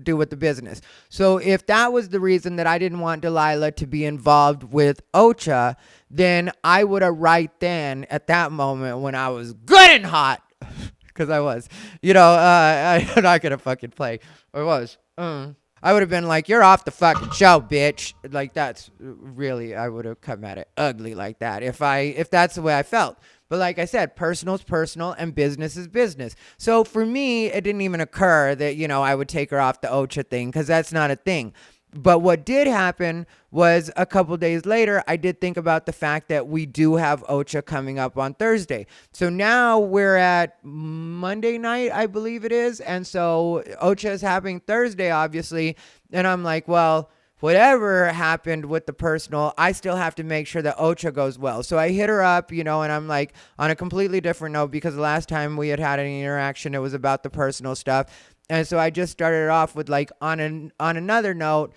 do with the business. So if that was the reason that I didn't want Delilah to be involved with Ocha, then I would have right then at that moment when I was good and hot, because I was, I'm not going to fucking play. I was. I would have been like, you're off the fucking show, bitch. Like, that's really, I would have come at it ugly like that if that's the way I felt. But like I said, personal is personal and business is business. So for me, it didn't even occur that, I would take her off the Ocha thing, because that's not a thing. But what did happen was a couple days later, I did think about the fact that we do have Ocha coming up on Thursday. So now we're at Monday night, I believe it is. And so Ocha is happening Thursday, obviously. And I'm like, well, whatever happened with the personal, I still have to make sure that Ocha goes well. So I hit her up, and I'm like, on a completely different note, because the last time we had any interaction, it was about the personal stuff. And so I just started off with like on another note,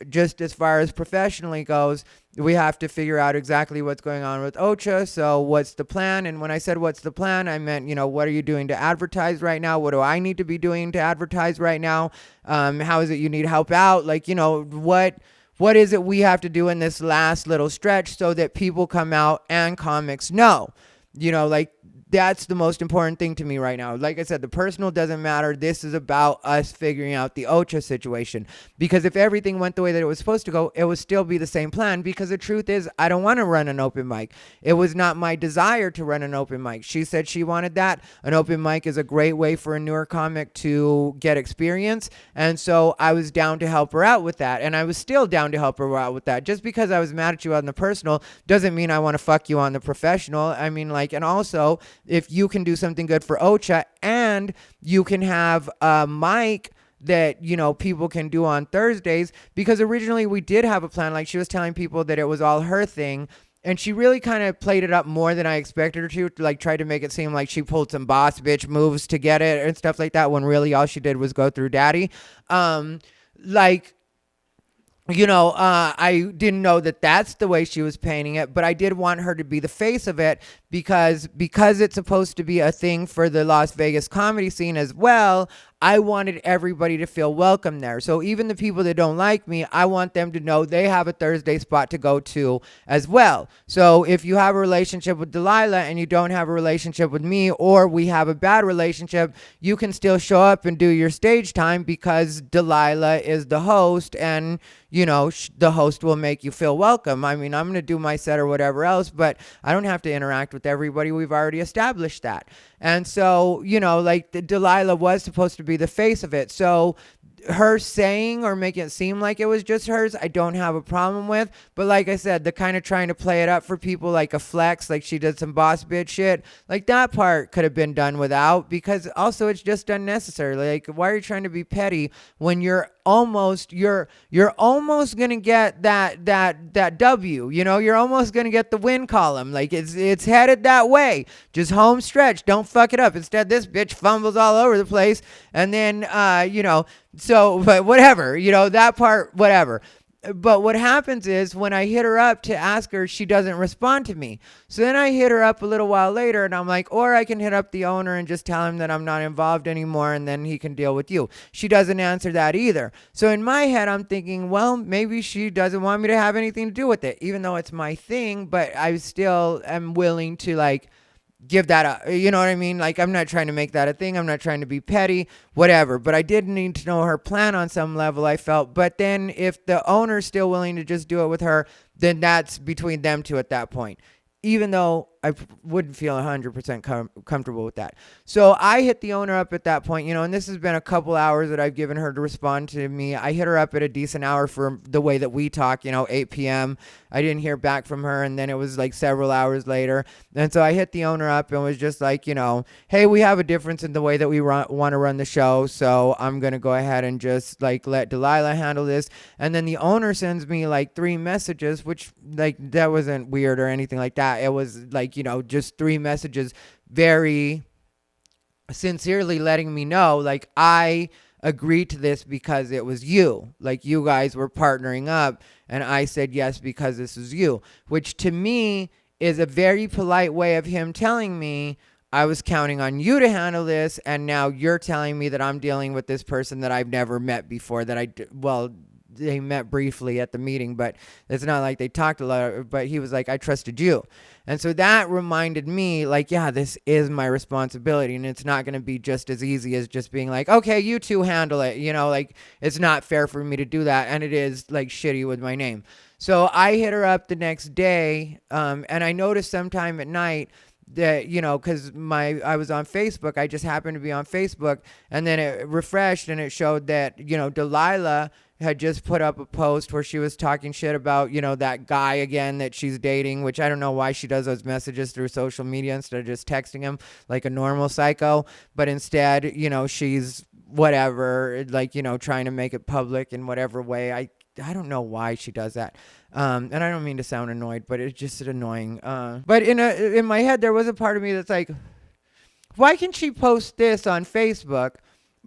just as far as professionally goes, we have to figure out exactly what's going on with Ocha. So what's the plan? And when I said what's the plan, I meant, what are you doing to advertise right now? What do I need to be doing to advertise right now? How is it you need help out? Like, what is it we have to do in this last little stretch so that people come out and comics know? Like, that's the most important thing to me right now. Like I said, the personal doesn't matter. This is about us figuring out the Ocha situation. Because if everything went the way that it was supposed to go, it would still be the same plan. Because the truth is, I don't want to run an open mic. It was not my desire to run an open mic. She said she wanted that. An open mic is a great way for a newer comic to get experience. And so I was down to help her out with that. And I was still down to help her out with that. Just because I was mad at you on the personal doesn't mean I want to fuck you on the professional. I mean, like, and also, if you can do something good for Ocha and you can have a mic that, people can do on Thursdays, because originally we did have a plan. Like, she was telling people that it was all her thing. And she really kind of played it up more than I expected her to like try to make it seem like she pulled some boss bitch moves to get it and stuff like that, when really all she did was go through daddy. I didn't know that that's the way she was painting it, but I did want her to be the face of it because it's supposed to be a thing for the Las Vegas comedy scene as well. I wanted everybody to feel welcome there. So even the people that don't like me, I want them to know they have a Thursday spot to go to as well. So if you have a relationship with Delilah and you don't have a relationship with me, or we have a bad relationship, you can still show up and do your stage time because Delilah is the host, and the host will make you feel welcome. I mean, I'm going to do my set or whatever else, but I don't have to interact with everybody. We've already established that. And so, Delilah was supposed to be the face of it. So her saying or making it seem like it was just hers, I don't have a problem with. But like I said, the kind of trying to play it up for people like a flex, like she did some boss bitch shit, like that part could have been done without, because also it's just unnecessary. Like, why are you trying to be petty when you're almost gonna get that W, you're almost gonna get the win column. Like, it's headed that way. Just home stretch, don't fuck it up. Instead, this bitch fumbles all over the place, and then so, but whatever, that part, whatever. But what happens is when I hit her up to ask her, she doesn't respond to me. So then I hit her up a little while later, and I'm like, or I can hit up the owner and just tell him that I'm not involved anymore, and then he can deal with you. She doesn't answer that either. So in my head, I'm thinking, well, maybe she doesn't want me to have anything to do with it, even though it's my thing, but I still am willing to, like, give that up. You know what I mean? Like, I'm not trying to make that a thing. I'm not trying to be petty, whatever. But I did need to know her plan on some level, I felt. But then if the owner's still willing to just do it with her, then that's between them two at that point. Even though I wouldn't feel 100% comfortable with that. So I hit the owner up at that point, and this has been a couple hours that I've given her to respond to me. I hit her up at a decent hour for the way that we talk, 8 p.m. I didn't hear back from her, and then it was like several hours later. And so I hit the owner up and was just like, hey, we have a difference in the way that we want to run the show, so I'm going to go ahead and just like let Delilah handle this. And then the owner sends me like 3 messages, which like that wasn't weird or anything like that. It was like, just 3 messages very sincerely letting me know, like, I agreed to this because it was you. Like, you guys were partnering up, and I said yes because this is you. Which to me is a very polite way of him telling me, I was counting on you to handle this, and now you're telling me that I'm dealing with this person that I've never met before, they met briefly at the meeting, but it's not like they talked a lot. But he was like, I trusted you. And so that reminded me, like, yeah, this is my responsibility, and it's not going to be just as easy as just being like, okay, you two handle it. Like, it's not fair for me to do that, and it is, like, shitty with my name. So I hit her up the next day, and I noticed sometime at night that, because I was on Facebook, I just happened to be on Facebook, and then it refreshed, and it showed that, Delilah had just put up a post where she was talking shit about, that guy again that she's dating, which I don't know why she does those messages through social media instead of just texting him like a normal psycho. But instead, she's whatever, like, trying to make it public in whatever way. I don't know why she does that. And I don't mean to sound annoyed, but it's just annoying. But in my head, there was a part of me that's like, why can she post this on Facebook?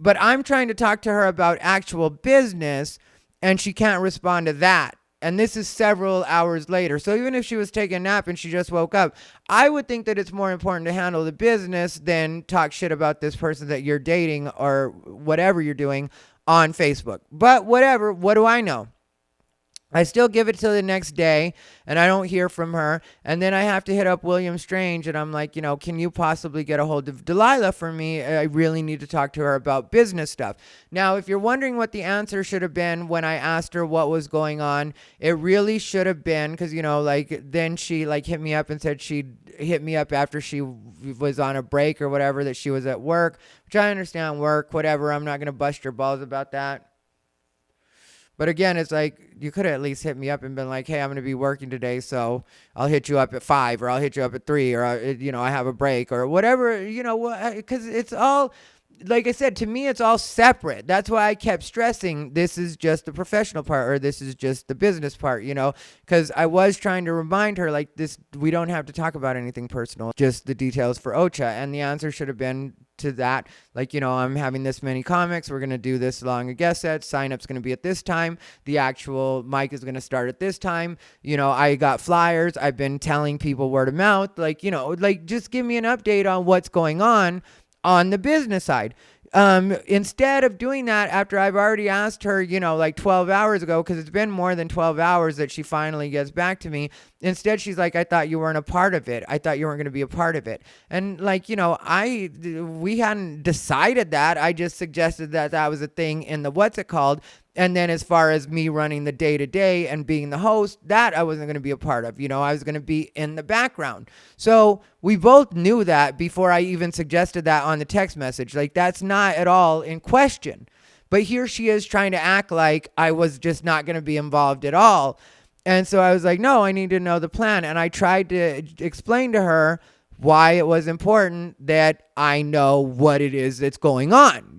But I'm trying to talk to her about actual business, and she can't respond to that. And this is several hours later. So even if she was taking a nap and she just woke up, I would think that it's more important to handle the business than talk shit about this person that you're dating or whatever you're doing on Facebook. But whatever, what do I know? I still give it till the next day, and I don't hear from her. And then I have to hit up William Strange, and I'm like, can you possibly get a hold of Delilah for me? I really need to talk to her about business stuff. Now, if you're wondering what the answer should have been when I asked her what was going on, it really should have been, because, then she, hit me up and said she'd hit me up after she was on a break or whatever, that she was at work, which I understand, work, whatever. I'm not going to bust your balls about that. But again, it's like, you could have at least hit me up and been like, hey, I'm going to be working today, so I'll hit you up at 5, or I'll hit you up at 3, or, I have a break, or whatever, because it's all, like I said, to me, it's all separate. That's why I kept stressing this is just the professional part, or this is just the business part, because I was trying to remind her, like, this, we don't have to talk about anything personal, just the details for Ocha. And the answer should have been to that, like, I'm having this many comics, we're going to do this long a guest set, sign up's going to be at this time, the actual mic is going to start at this time, I got flyers, I've been telling people word of mouth, like, just give me an update on what's going on the business side. Instead of doing that after I've already asked her, 12 hours ago, because it's been more than 12 hours that she finally gets back to me. Instead, she's like, I thought you weren't a part of it. I thought you weren't going to be a part of it. And we hadn't decided that. I just suggested that was a thing in the what's it called. And then as far as me running the day-to-day and being the host, that I wasn't going to be a part of. I was going to be in the background. So we both knew that before I even suggested that on the text message. Like, that's not at all in question. But here she is trying to act like I was just not going to be involved at all. And so I was like, no, I need to know the plan. And I tried to explain to her why it was important that I know what it is that's going on,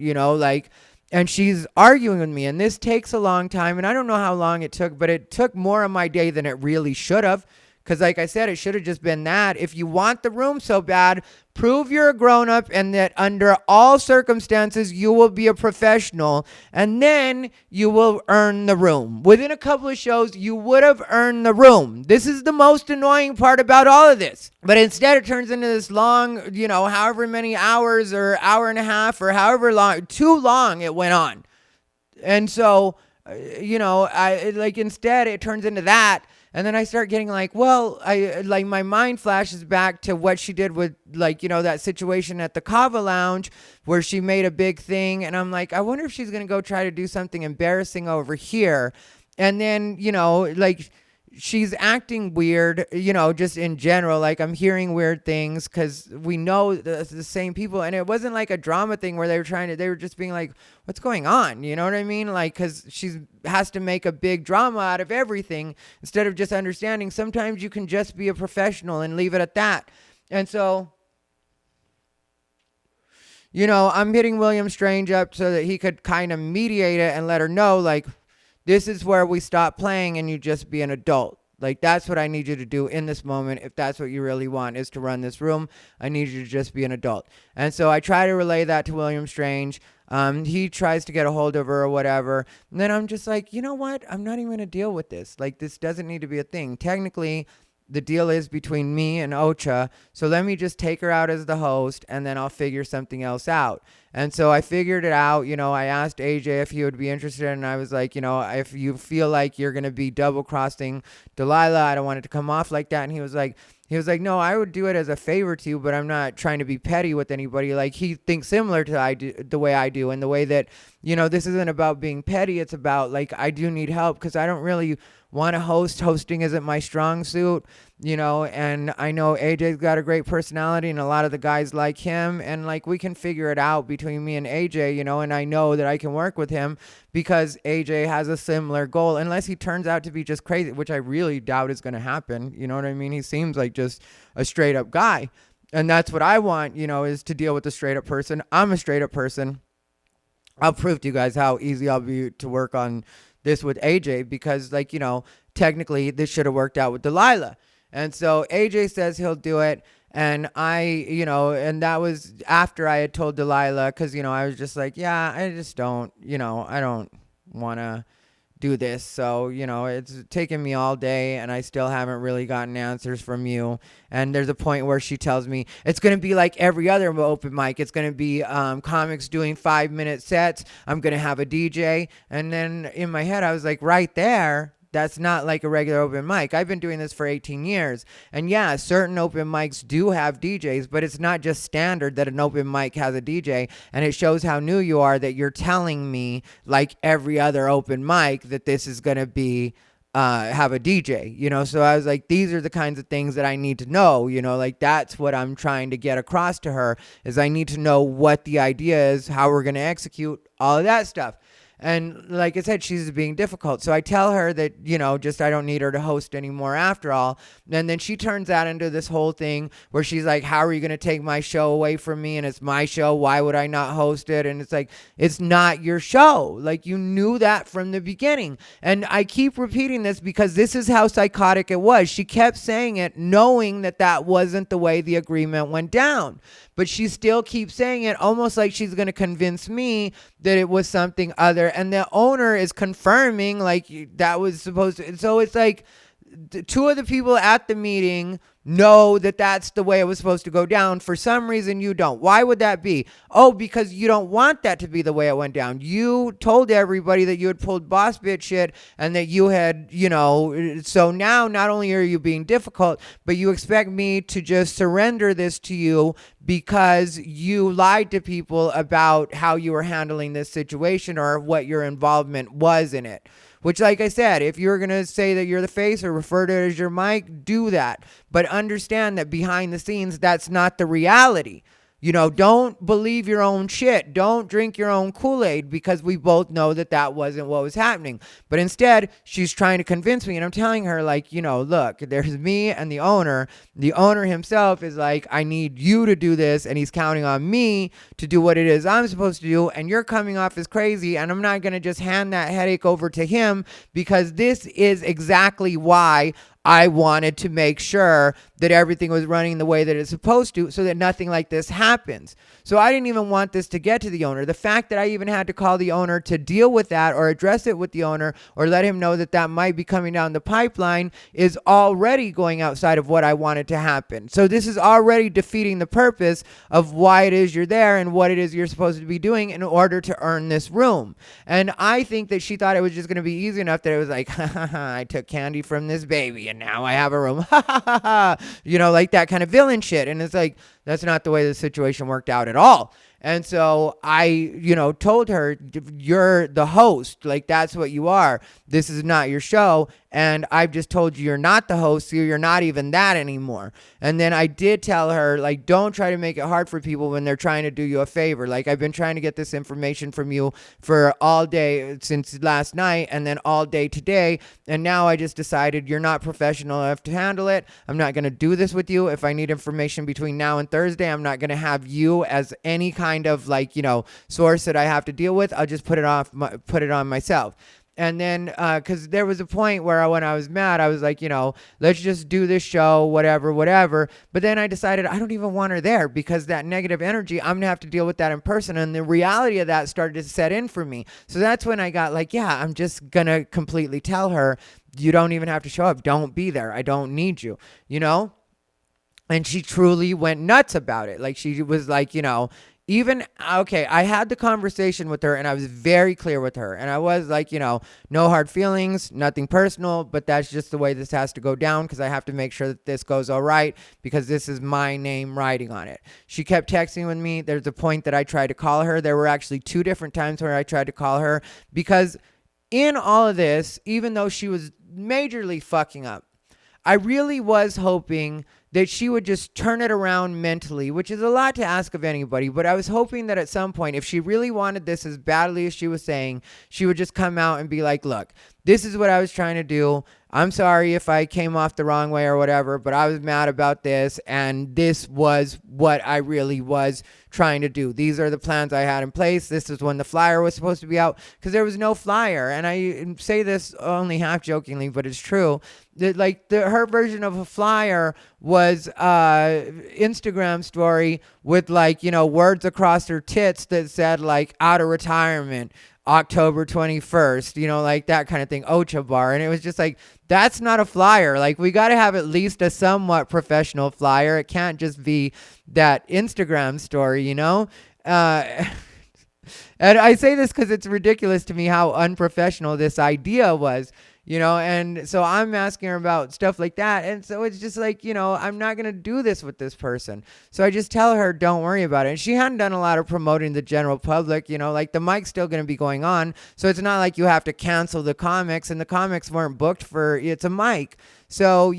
and she's arguing with me, and this takes a long time, and I don't know how long it took, but it took more of my day than it really should have, because like I said, it should have just been that. If you want the room so bad, prove you're a grown-up and that under all circumstances you will be a professional, and then you will earn the room. Within a couple of shows, you would have earned the room. This is the most annoying part about all of this. But instead, it turns into this long, however many hours or hour and a half or however long, too long it went on. And so, instead, it turns into that. And then I start getting like, my mind flashes back to what she did with that situation at the Kava Lounge where she made a big thing. And I'm like, I wonder if she's going to go try to do something embarrassing over here. And then, she's acting weird, just in general. Like, I'm hearing weird things because we know the same people. And it wasn't like a drama thing where they were just being like, what's going on? You know what I mean? Like, because she has to make a big drama out of everything instead of just understanding sometimes you can just be a professional and leave it at that. And so, I'm hitting William Strange up so that he could kind of mediate it and let her know, like, this is where we stop playing and you just be an adult. Like, that's what I need you to do in this moment. If that's what you really want, is to run this room, I need you to just be an adult. And so I try to relay that to William Strange. He tries to get a hold of her or whatever. And then I'm just like, you know what? I'm not even going to deal with this. Like, this doesn't need to be a thing. Technically, the deal is between me and Ocha. So let me just take her out as the host, and then I'll figure something else out. And so I figured it out. I asked AJ if he would be interested, and I was like, if you feel like you're going to be double crossing Delilah, I don't want it to come off like that. And he was like, no, I would do it as a favor to you, but I'm not trying to be petty with anybody. Like, he thinks similar to the way I do, and the way that, this isn't about being petty. It's about, like, I do need help because I don't really want to host. Hosting isn't my strong suit, and I know AJ's got a great personality and a lot of the guys like him, and like we can figure it out between me and AJ, and I know that I can work with him because AJ has a similar goal, unless he turns out to be just crazy, which I really doubt is going to happen. You know what I mean? He seems like just a straight up guy, and that's what I want, is to deal with a straight up person. I'm a straight up person. I'll prove to you guys how easy I'll be to work on this with AJ, because technically this should have worked out with Delilah. And so AJ says he'll do it. And and that was after I had told Delilah, because, I was just like, yeah, I just don't, I don't want to do this. So, it's taken me all day and I still haven't really gotten answers from you. And there's a point where she tells me it's going to be like every other open mic. It's going to be comics doing 5-minute sets. I'm going to have a DJ. And then in my head, I was like, right there, that's not like a regular open mic. I've been doing this for 18 years. And yeah, certain open mics do have DJs, but it's not just standard that an open mic has a DJ. And it shows how new you are that you're telling me, like every other open mic, that this is going to be have a DJ, so I was like, these are the kinds of things that I need to know, like that's what I'm trying to get across to her, is I need to know what the idea is, how we're going to execute all of that stuff. And like I said, she's being difficult. So I tell her that, just I don't need her to host anymore after all. And then she turns that into this whole thing where she's like, how are you going to take my show away from me? And it's my show. Why would I not host it? And it's like, it's not your show. Like, you knew that from the beginning. And I keep repeating this because this is how psychotic it was. She kept saying it knowing that that wasn't the way the agreement went down. But she still keeps saying it, almost like she's going to convince me that it was something other. And the owner is confirming like that was supposed to. So it's like two of the people at the meeting know that that's the way it was supposed to go down. For some reason, you don't. Why would that be? Oh, because you don't want that to be the way it went down. You told everybody that you had pulled boss bitch shit and that you had, so now not only are you being difficult, but you expect me to just surrender this to you because you lied to people about how you were handling this situation or what your involvement was in it. Which, like I said, if you're going to say that you're the face or refer to it as your mic, do that. But understand that behind the scenes, that's not the reality. Don't believe your own shit. Don't drink your own Kool-Aid, because we both know that that wasn't what was happening. But instead, she's trying to convince me, and I'm telling her, like, look, there's me and the owner. The owner himself is like, I need you to do this, and he's counting on me to do what it is I'm supposed to do, and you're coming off as crazy, and I'm not going to just hand that headache over to him, because this is exactly why I wanted to make sure that everything was running the way that it's supposed to, so that nothing like this happens. So I didn't even want this to get to the owner. The fact that I even had to call the owner to deal with that or address it with the owner or let him know that that might be coming down the pipeline is already going outside of what I wanted to happen. So this is already defeating the purpose of why it is you're there and what it is you're supposed to be doing in order to earn this room. And I think that she thought it was just going to be easy enough that it was like, I took candy from this baby and now I have a room. Like that kind of villain shit. And it's like, that's not the way the situation worked out at all. And so I, told her, you're the host. Like, that's what you are. This is not your show. And I've just told you you're not the host, so you're not even that anymore. And then I did tell her, like, don't try to make it hard for people when they're trying to do you a favor. Like, I've been trying to get this information from you for all day since last night and then all day today. And now I just decided you're not professional enough to handle it. I'm not going to do this with you. If I need information between now and Thursday, I'm not going to have you as any kind of, like, source that I have to deal with. I'll just put it on myself. And then, because there was a point where when I was mad, I was like, let's just do this show, whatever, whatever. But then I decided I don't even want her there because that negative energy, I'm going to have to deal with that in person. And the reality of that started to set in for me. So that's when I got like, yeah, I'm just going to completely tell her, you don't even have to show up. Don't be there. I don't need you, And she truly went nuts about it. Like she was like, even, okay, I had the conversation with her and I was very clear with her. And I was like, no hard feelings, nothing personal, but that's just the way this has to go down because I have to make sure that this goes all right because this is my name writing on it. She kept texting with me. There's a point that I tried to call her. There were actually 2 different times where I tried to call her because in all of this, even though she was majorly fucking up, I really was hoping that she would just turn it around mentally, which is a lot to ask of anybody. But I was hoping that at some point, if she really wanted this as badly as she was saying, she would just come out and be like, look, this is what I was trying to do. I'm sorry if I came off the wrong way or whatever, but I was mad about this. And this was what I really was trying to do. These are the plans I had in place. This is when the flyer was supposed to be out because there was no flyer. And I say this only half jokingly, but it's true. Her version of a flyer was Instagram story with words across her tits that said out of retirement October 21st, like that kind of thing, Ocha bar. And it was just like, that's not a flyer. We got to have at least a somewhat professional flyer. It can't just be that Instagram story, and I say this because it's ridiculous to me how unprofessional this idea was. And so I'm asking her about stuff like that. And so it's just like, I'm not going to do this with this person. So I just tell her, don't worry about it. And she hadn't done a lot of promoting the general public, the mic's still going to be going on. So it's not like you have to cancel the comics, and the comics weren't booked it's a mic. So,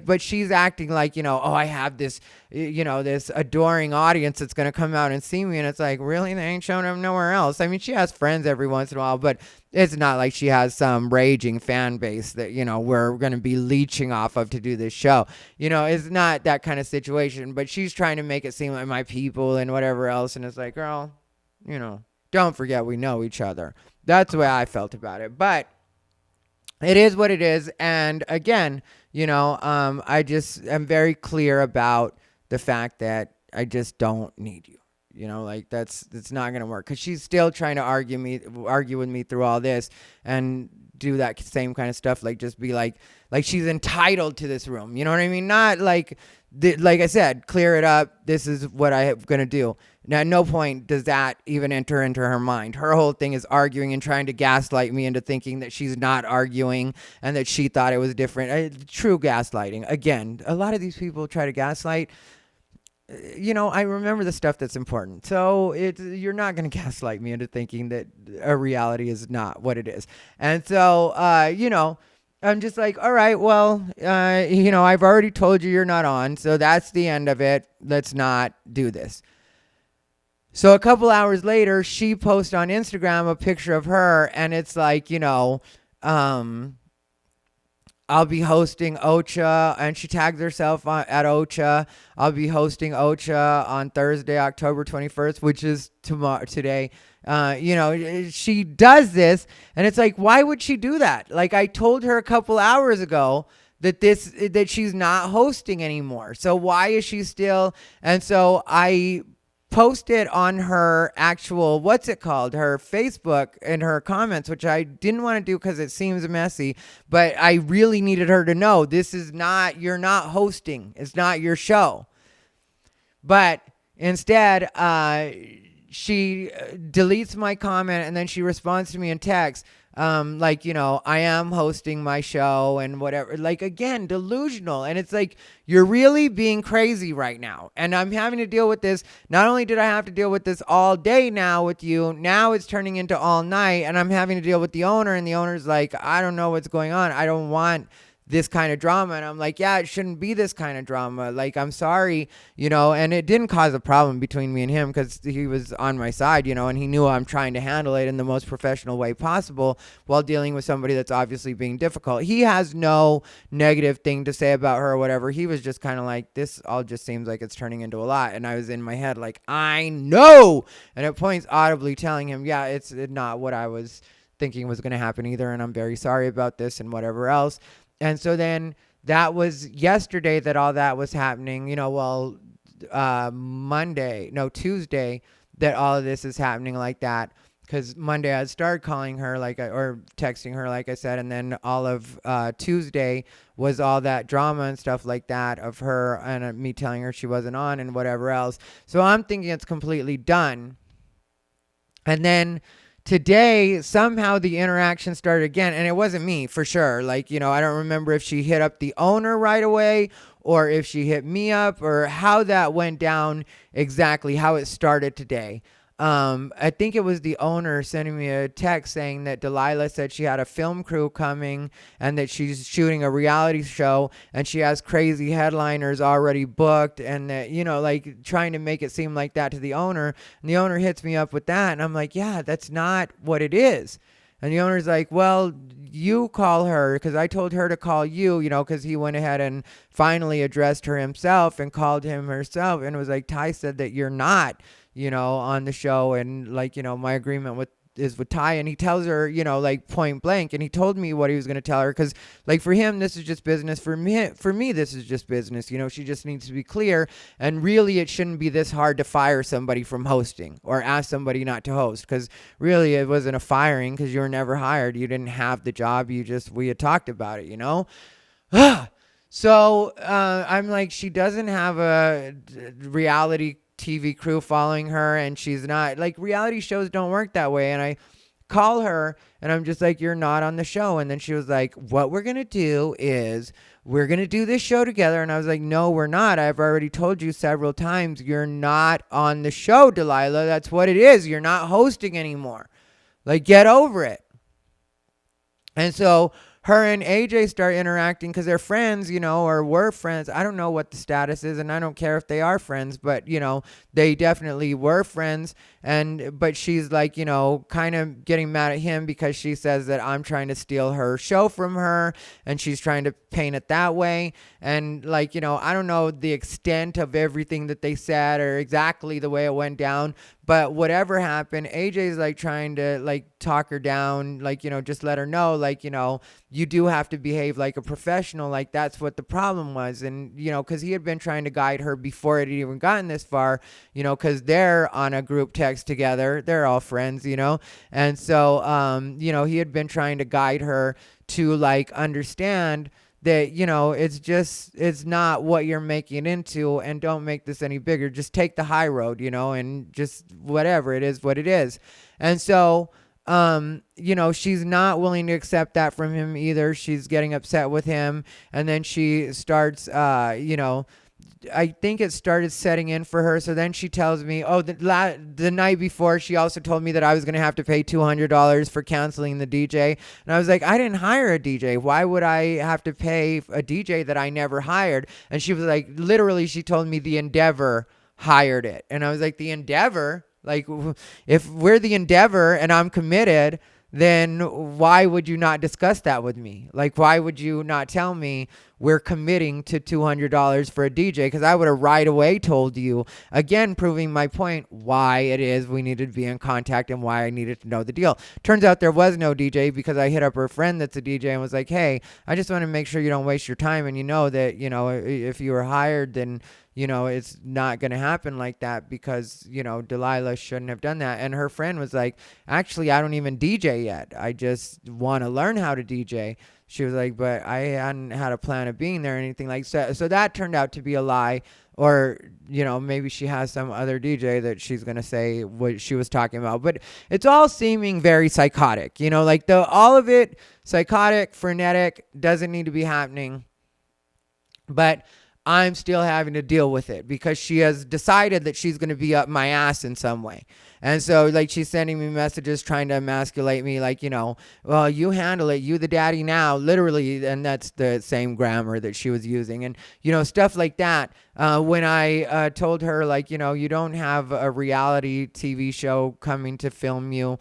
but she's acting like, oh, I have this, this adoring audience that's going to come out and see me. And it's like, really? They ain't showing up nowhere else. I mean, she has friends every once in a while, but it's not like she has some raging fan base that, we're going to be leeching off of to do this show. It's not that kind of situation, but she's trying to make it seem like my people and whatever else. And it's like, girl, don't forget we know each other. That's the way I felt about it. But it is what it is. And again, I just am very clear about the fact that I just don't need you. That's not going to work because she's still trying to argue with me through all this and do that same kind of stuff. Just be like she's entitled to this room. You know what I mean? Not like I said, clear it up. This is what I'm going to do. Now, at no point does that even enter into her mind. Her whole thing is arguing and trying to gaslight me into thinking that she's not arguing and that she thought it was different. True gaslighting. Again, a lot of these people try to gaslight. I remember the stuff that's important. So you're not going to gaslight me into thinking that a reality is not what it is. And so, I'm just like, all right, well, I've already told you you're not on. So that's the end of it. Let's not do this. So a couple hours later, she posts on Instagram a picture of her, and it's like, I'll be hosting Ocha, and she tags herself at Ocha. I'll be hosting Ocha on Thursday, October 21st, which is today. She does this, and it's like, why would she do that? I told her a couple hours ago that she's not hosting anymore. So why is she still? And so I posted on her actual, her Facebook in her comments, which I didn't want to do because it seems messy, but I really needed her to know you're not hosting. It's not your show. But instead, she deletes my comment and then she responds to me in text. I am hosting my show and whatever, again, delusional. And it's like, you're really being crazy right now. And I'm having to deal with this. Not only did I have to deal with this all day now with you, now it's turning into all night, and I'm having to deal with the owner, and the owner's like, I don't know what's going on. I don't want this kind of drama. And I'm like, yeah, it shouldn't be this kind of drama. I'm sorry, and it didn't cause a problem between me and him because he was on my side, and he knew I'm trying to handle it in the most professional way possible while dealing with somebody that's obviously being difficult. He has no negative thing to say about her or whatever. He was just kind of like, this all just seems like it's turning into a lot. And I was in my head like, I know. And at points audibly telling him, yeah, it's not what I was thinking was going to happen either. And I'm very sorry about this and whatever else. And so then that was yesterday that all that was happening, Tuesday that all of this is happening like that. Because Monday I started calling her or texting her, like I said, and then all of Tuesday was all that drama and stuff like that of her and me telling her she wasn't on and whatever else. So I'm thinking it's completely done. And then today, somehow the interaction started again, and it wasn't me for sure. I don't remember if she hit up the owner right away or if she hit me up or how that went down exactly, how it started today. I think it was the owner sending me a text saying that Delilah said she had a film crew coming and that she's shooting a reality show and she has crazy headliners already booked and that, trying to make it seem like that to the owner. And the owner hits me up with that. And I'm like, yeah, that's not what it is. And the owner's like, well, you call her, because I told her to call you, because he went ahead and finally addressed her himself and called him herself. And it was like, Ty said that you're not, on the show. And my agreement is with Ty. And he tells her, point blank. And he told me what he was going to tell her. Because for him, this is just business. For me, this is just business. She just needs to be clear. And really, it shouldn't be this hard to fire somebody from hosting or ask somebody not to host. Because really, it wasn't a firing because you were never hired. You didn't have the job. We had talked about it, So I'm like, she doesn't have a reality TV crew following her, and she's not, reality shows don't work that way. And I call her and I'm just like, you're not on the show. And then she was like, what we're gonna do is we're gonna do this show together. And I was like, no, we're not. I've already told you several times, you're not on the show, Delilah. That's what it is. You're not hosting anymore. Get over it. And so her and AJ start interacting because they're friends, or were friends. I don't know what the status is, and I don't care if they are friends, but, they definitely were friends. But she's kind of getting mad at him because she says that I'm trying to steal her show from her, and she's trying to paint it that way. And I don't know the extent of everything that they said or exactly the way it went down, but whatever happened, AJ's trying to talk her down, just let her know, you do have to behave like a professional. That's what the problem was. And, because he had been trying to guide her before it had even gotten this far, because they're on a group text together. They're all friends, And so, he had been trying to guide her to understand that, it's not what you're making it into, and don't make this any bigger. Just take the high road, and just whatever, it is what it is. And so, she's not willing to accept that from him either. She's getting upset with him. And then she starts, I think it started setting in for her. So then she tells me, the night before, she also told me that I was going to have to pay $200 for canceling the DJ. And I was like, I didn't hire a DJ. Why would I have to pay a DJ that I never hired? And she was like, literally, she told me the Endeavor hired it. And I was like, the Endeavor? If we're the Endeavor and I'm committed, then why would you not discuss that with me? Why would you not tell me we're committing to $200 for a DJ? Because I would have right away told you, again, proving my point, why it is we needed to be in contact and why I needed to know the deal. Turns out there was no DJ because I hit up her friend that's a DJ and was like, hey, I just want to make sure you don't waste your time. And that, if you were hired, then it's not going to happen like that because, Delilah shouldn't have done that. And her friend was like, actually, I don't even DJ yet. I just want to learn how to DJ. She was like, but I hadn't had a plan of being there or anything like that. So that turned out to be a lie. Or, maybe she has some other DJ that she's going to say what she was talking about. But it's all seeming very psychotic, all of it psychotic, frenetic, doesn't need to be happening. But I'm still having to deal with it because she has decided that she's going to be up my ass in some way. And so she's sending me messages trying to emasculate me, well, you handle it, you the daddy now, literally. And that's the same grammar that she was using. And, stuff like that. When I told her, you don't have a reality TV show coming to film you,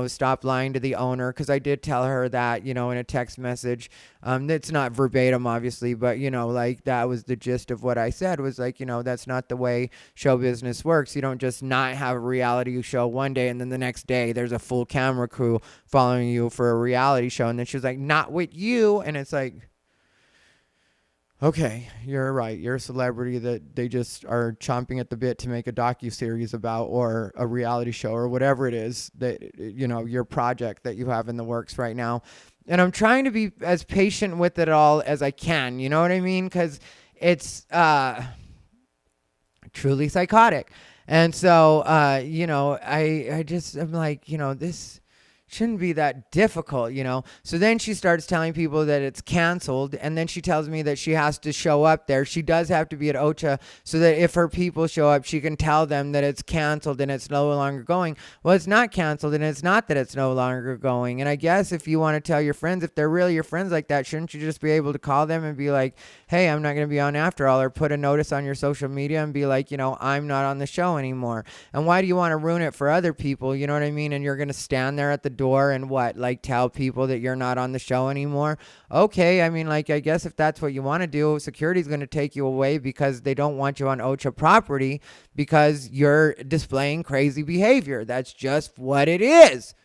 stop lying to the owner. Because I did tell her that, in a text message. It's not verbatim, obviously, but, that was the gist of what I said was that's not the way show business works. You don't just not have a reality reality show one day, and then the next day there's a full camera crew following you for a reality show. And then she was like, not with you. And it's like, okay, you're right. You're a celebrity that they just are chomping at the bit to make a docuseries about, or a reality show, or whatever it is that, your project that you have in the works right now. And I'm trying to be as patient with it all as I can. You know what I mean? Because it's truly psychotic. And so, I just am like, this shouldn't be that difficult, So then she starts telling people that it's canceled, and then she tells me that she has to show up there. She does have to be at OCHA so that if her people show up, she can tell them that it's canceled and it's no longer going. Well, it's not canceled, and it's not that it's no longer going. And I guess if you want to tell your friends, if they're really your friends like that, shouldn't you just be able to call them and be like, hey, I'm not going to be on after all, or put a notice on your social media and be like, I'm not on the show anymore. And why do you want to ruin it for other people? You know what I mean? And you're going to stand there at the door and tell people that you're not on the show anymore? Okay, I mean, I guess if that's what you want to do, security's going to take you away because they don't want you on OCHA property because you're displaying crazy behavior. That's just what it is.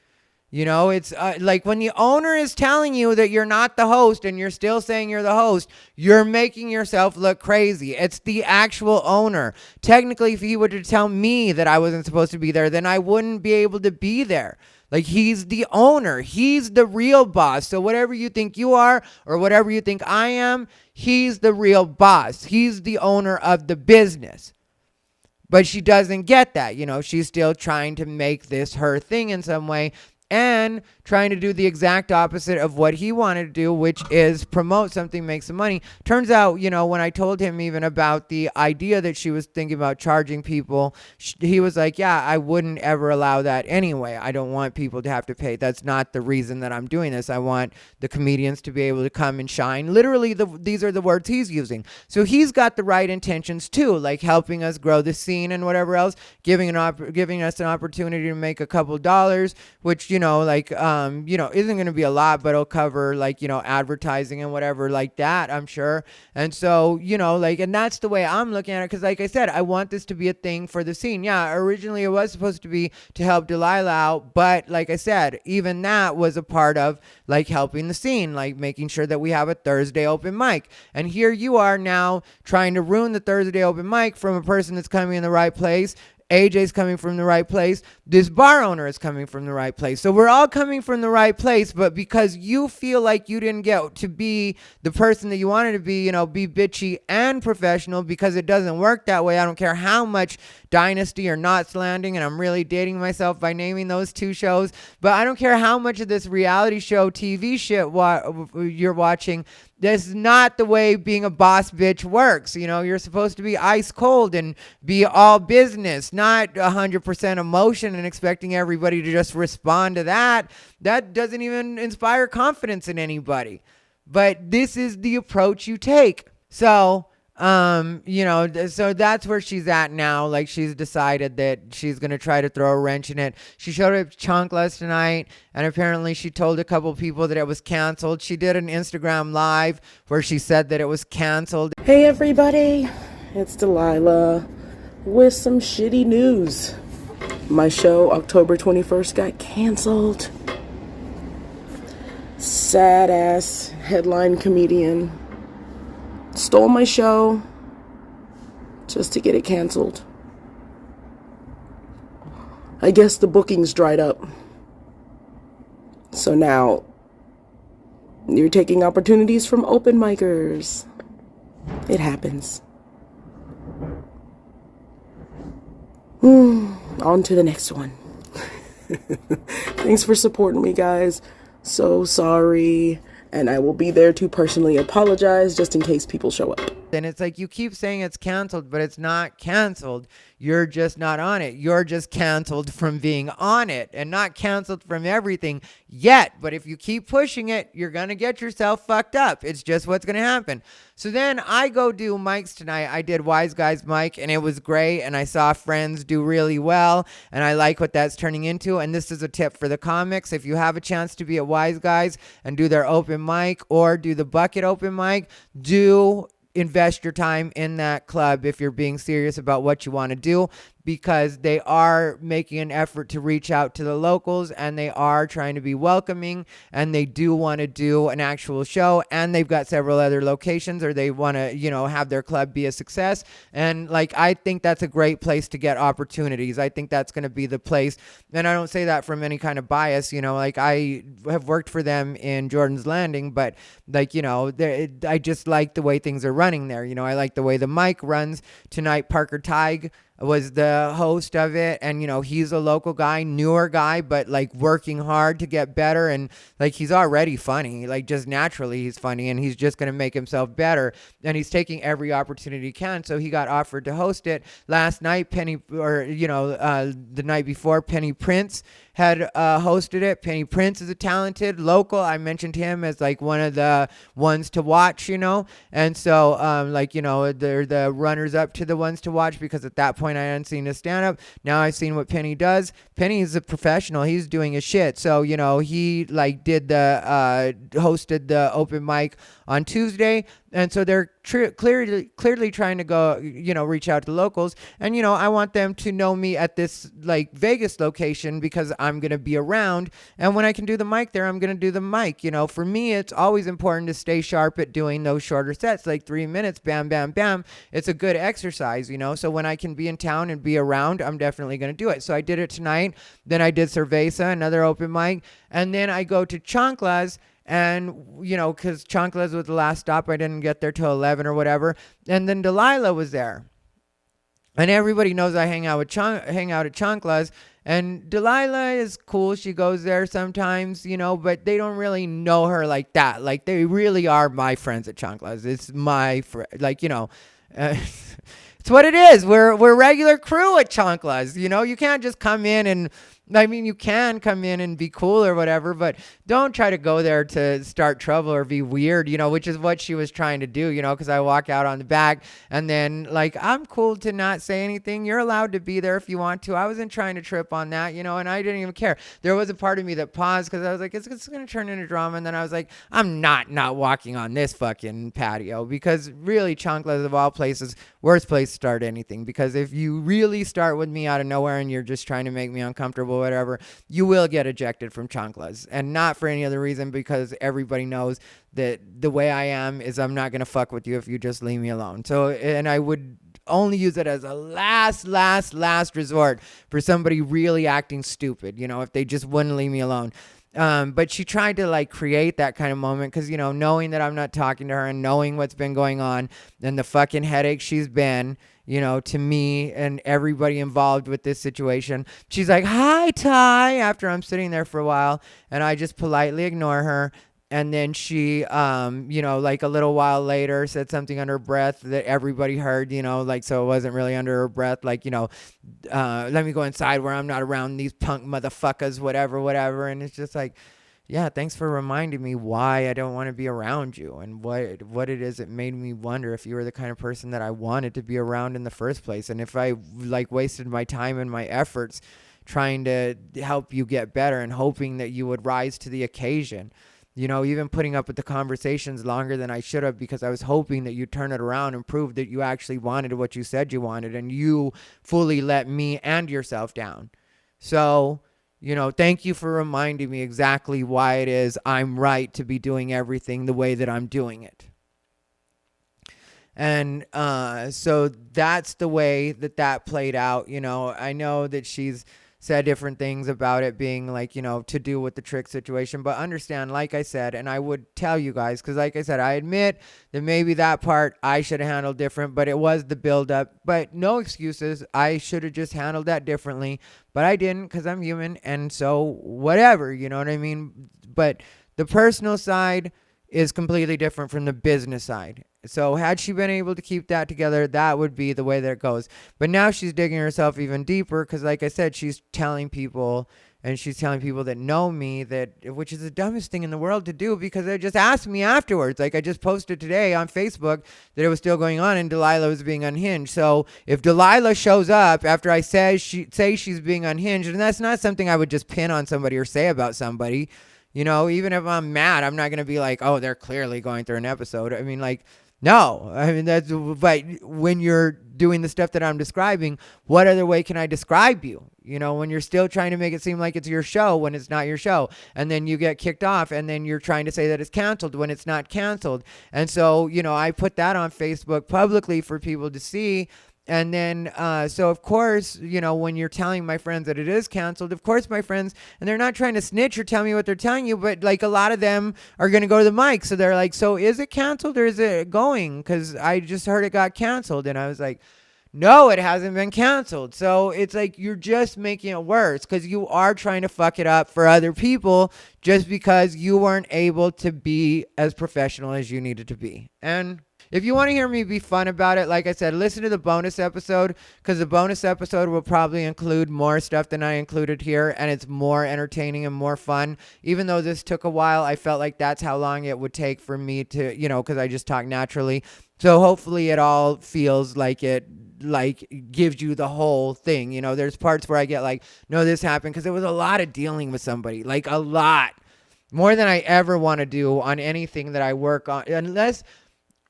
It's like when the owner is telling you that you're not the host and you're still saying you're the host, you're making yourself look crazy. It's the actual owner. Technically, if he were to tell me that I wasn't supposed to be there, then I wouldn't be able to be there. He's the owner. He's the real boss. So whatever you think you are or whatever you think I am, he's the real boss. He's the owner of the business. But she doesn't get that. She's still trying to make this her thing in some way, and trying to do the exact opposite of what he wanted to do, which is promote something, make some money. Turns out, when I told him even about the idea that she was thinking about charging people, he was like, yeah, I wouldn't ever allow that anyway. I don't want people to have to pay. That's not the reason that I'm doing this. I want the comedians to be able to come and shine. Literally, these are the words he's using. So he's got the right intentions too, like helping us grow the scene and whatever else, giving us an opportunity to make a couple dollars, which, isn't going to be a lot, but it'll cover advertising and whatever like that, I'm sure. And so, and that's the way I'm looking at it. Cause like I said, I want this to be a thing for the scene. Yeah. Originally it was supposed to be to help Dee Lila out. But like I said, even that was a part of helping the scene, making sure that we have a Thursday open mic. And here you are now trying to ruin the Thursday open mic from a person that's coming in the right place. AJ's coming from the right place. This bar owner is coming from the right place. So we're all coming from the right place, but because you feel like you didn't get to be the person that you wanted to be, be bitchy and professional, because it doesn't work that way. I don't care how much Dynasty or Knots Landing, and I'm really dating myself by naming those two shows, but I don't care how much of this reality show TV shit you're watching. That's not the way being a boss bitch works. You're supposed to be ice cold and be all business, not 100% emotion and expecting everybody to just respond to that. That doesn't even inspire confidence in anybody. But this is the approach you take. So, so that's where she's at now. She's decided that she's going to try to throw a wrench in it. She showed up Chanclas tonight, and apparently she told a couple people that it was canceled. She did an Instagram live where she said that it was canceled. Hey everybody, it's Delilah with some shitty news. My show, October 21st, got canceled. Sad ass headline comedian stole my show just to get it canceled. I guess the bookings dried up. So now you're taking opportunities from open micers. It happens. On to the next one. Thanks for supporting me, guys. So sorry. And I will be there to personally apologize just in case people show up. And it's like you keep saying it's canceled, but it's not canceled. You're just not on it. You're just canceled from being on it and not canceled from everything yet. But if you keep pushing it, you're going to get yourself fucked up. It's just what's going to happen. So then I go do mics tonight. I did Wise Guys mic and it was great. And I saw friends do really well. And I like what that's turning into. And this is a tip for the comics. If you have a chance to be at Wise Guys and do their open mic or do the bucket open mic, do invest your time in that club if you're being serious about what you want to do. because they are making an effort to reach out to the locals, and they are trying to be welcoming, and they do want to do an actual show, and they've got several other locations, or they want to, have their club be a success. And like, I think that's a great place to get opportunities. I think that's going to be the place. And I don't say that from any kind of bias, like I have worked for them in Jordan's Landing, but like, I just like the way things are running there. I like the way the mic runs. Tonight, Parker Tig was the host of it, and he's a local guy, newer guy, but like working hard to get better, and like he's already funny, like just naturally he's funny, and he's just going to make himself better, and he's taking every opportunity he can. So he got offered to host it last night. The night before, Penny Prince had hosted it. Penny Prince is a talented local. I mentioned him as like one of the ones to watch, and so they're the runners up to the ones to watch, because at that point I hadn't seen his stand up. Now I've seen what Penny does. Penny's a professional. He's doing his shit. So he like did hosted the open mic on Tuesday. And so they're clearly trying to go, reach out to locals. And, I want them to know me at this like Vegas location, because I'm going to be around. And when I can do the mic there, I'm going to do the mic. For me, it's always important to stay sharp at doing those shorter sets, like 3 minutes, bam, bam, bam. It's a good exercise, So when I can be in town and be around, I'm definitely going to do it. So I did it tonight. Then I did Cerveza, another open mic. And then I go to Chancla's. And, because Chancla's was the last stop. I didn't get there till 11 or whatever. And then Delilah was there. And everybody knows I hang out at Chancla's. And Delilah is cool. She goes there sometimes, but they don't really know her like that. Like, they really are my friends at Chancla's. It's my it's what it is. We're regular crew at Chancla's. You can't just come in and, you can come in and be cool or whatever, but don't try to go there to start trouble or be weird, which is what she was trying to do, because I walk out on the back, and then like, I'm cool to not say anything. You're allowed to be there if you want to. I wasn't trying to trip on that, and I didn't even care. There was a part of me that paused, because I was like, it's going to turn into drama. And then I was like, I'm not walking on this fucking patio, because really, Chancla's of all places, worst place to start anything. Because if you really start with me out of nowhere and you're just trying to make me uncomfortable, whatever, you will get ejected from Chancla's, and not for any other reason, because everybody knows that the way I am is I'm not going to fuck with you if you just leave me alone. So, and I would only use it as a last resort for somebody really acting stupid, if they just wouldn't leave me alone. But she tried to like create that kind of moment, because, knowing that I'm not talking to her, and knowing what's been going on, and the fucking headache she's been, to me and everybody involved with this situation. She's like, "Hi, Ty," after I'm sitting there for a while, and I just politely ignore her. And then she, like a little while later, said something under her breath that everybody heard, so it wasn't really under her breath. Like, let me go inside where I'm not around these punk motherfuckers, whatever. And it's just like, yeah, thanks for reminding me why I don't want to be around you, and what it is that made me wonder if you were the kind of person that I wanted to be around in the first place. And if I like wasted my time and my efforts trying to help you get better and hoping that you would rise to the occasion. Even putting up with the conversations longer than I should have, because I was hoping that you'd turn it around and prove that you actually wanted what you said you wanted, and you fully let me and yourself down. So, thank you for reminding me exactly why it is I'm right to be doing everything the way that I'm doing it. And so that's the way that played out. I know that she's said different things about it being like, to do with the trick situation, but understand, like I said, and I would tell you guys, because like I said, I admit that maybe that part I should have handled different, but it was the build up. But no excuses. I should have just handled that differently, but I didn't, because I'm human, and so whatever, you know what I mean? But the personal side is completely different from the business side. So had she been able to keep that together, that would be the way that it goes. But now she's digging herself even deeper, because like I said, she's telling people that know me, that, which is the dumbest thing in the world to do, because they just asked me afterwards. Like, I just posted today on Facebook that it was still going on and Delilah was being unhinged. So if Delilah shows up after I say she's being unhinged, and that's not something I would just pin on somebody or say about somebody, even if I'm mad, I'm not going to be like, oh, they're clearly going through an episode. I mean, like, No, I mean, but when you're doing the stuff that I'm describing, what other way can I describe you? You know, when you're still trying to make it seem like it's your show when it's not your show, and then you get kicked off, and then you're trying to say that it's canceled when it's not canceled. And so, you know, I put that on Facebook publicly for people to see. And then, so of course, you know, when you're telling my friends that it is canceled, of course, my friends, and they're not trying to snitch or tell me what they're telling you, but like a lot of them are going to go to the mic. So they're like, so is it canceled or is it going? Because I just heard it got canceled. And I was like, no, it hasn't been canceled. So it's like you're just making it worse because you are trying to fuck it up for other people just because you weren't able to be as professional as you needed to be. And if you want to hear me be fun about it, like I said, listen to the bonus episode because the bonus episode will probably include more stuff than I included here, and it's more entertaining and more fun. Even though this took a while, I felt like that's how long it would take for me to, you know, because I just talk naturally. So hopefully it all feels like it like gives you the whole thing. You know, there's parts where I get like, no, this happened because it was a lot of dealing with somebody, like a lot more than I ever want to do on anything that I work on, unless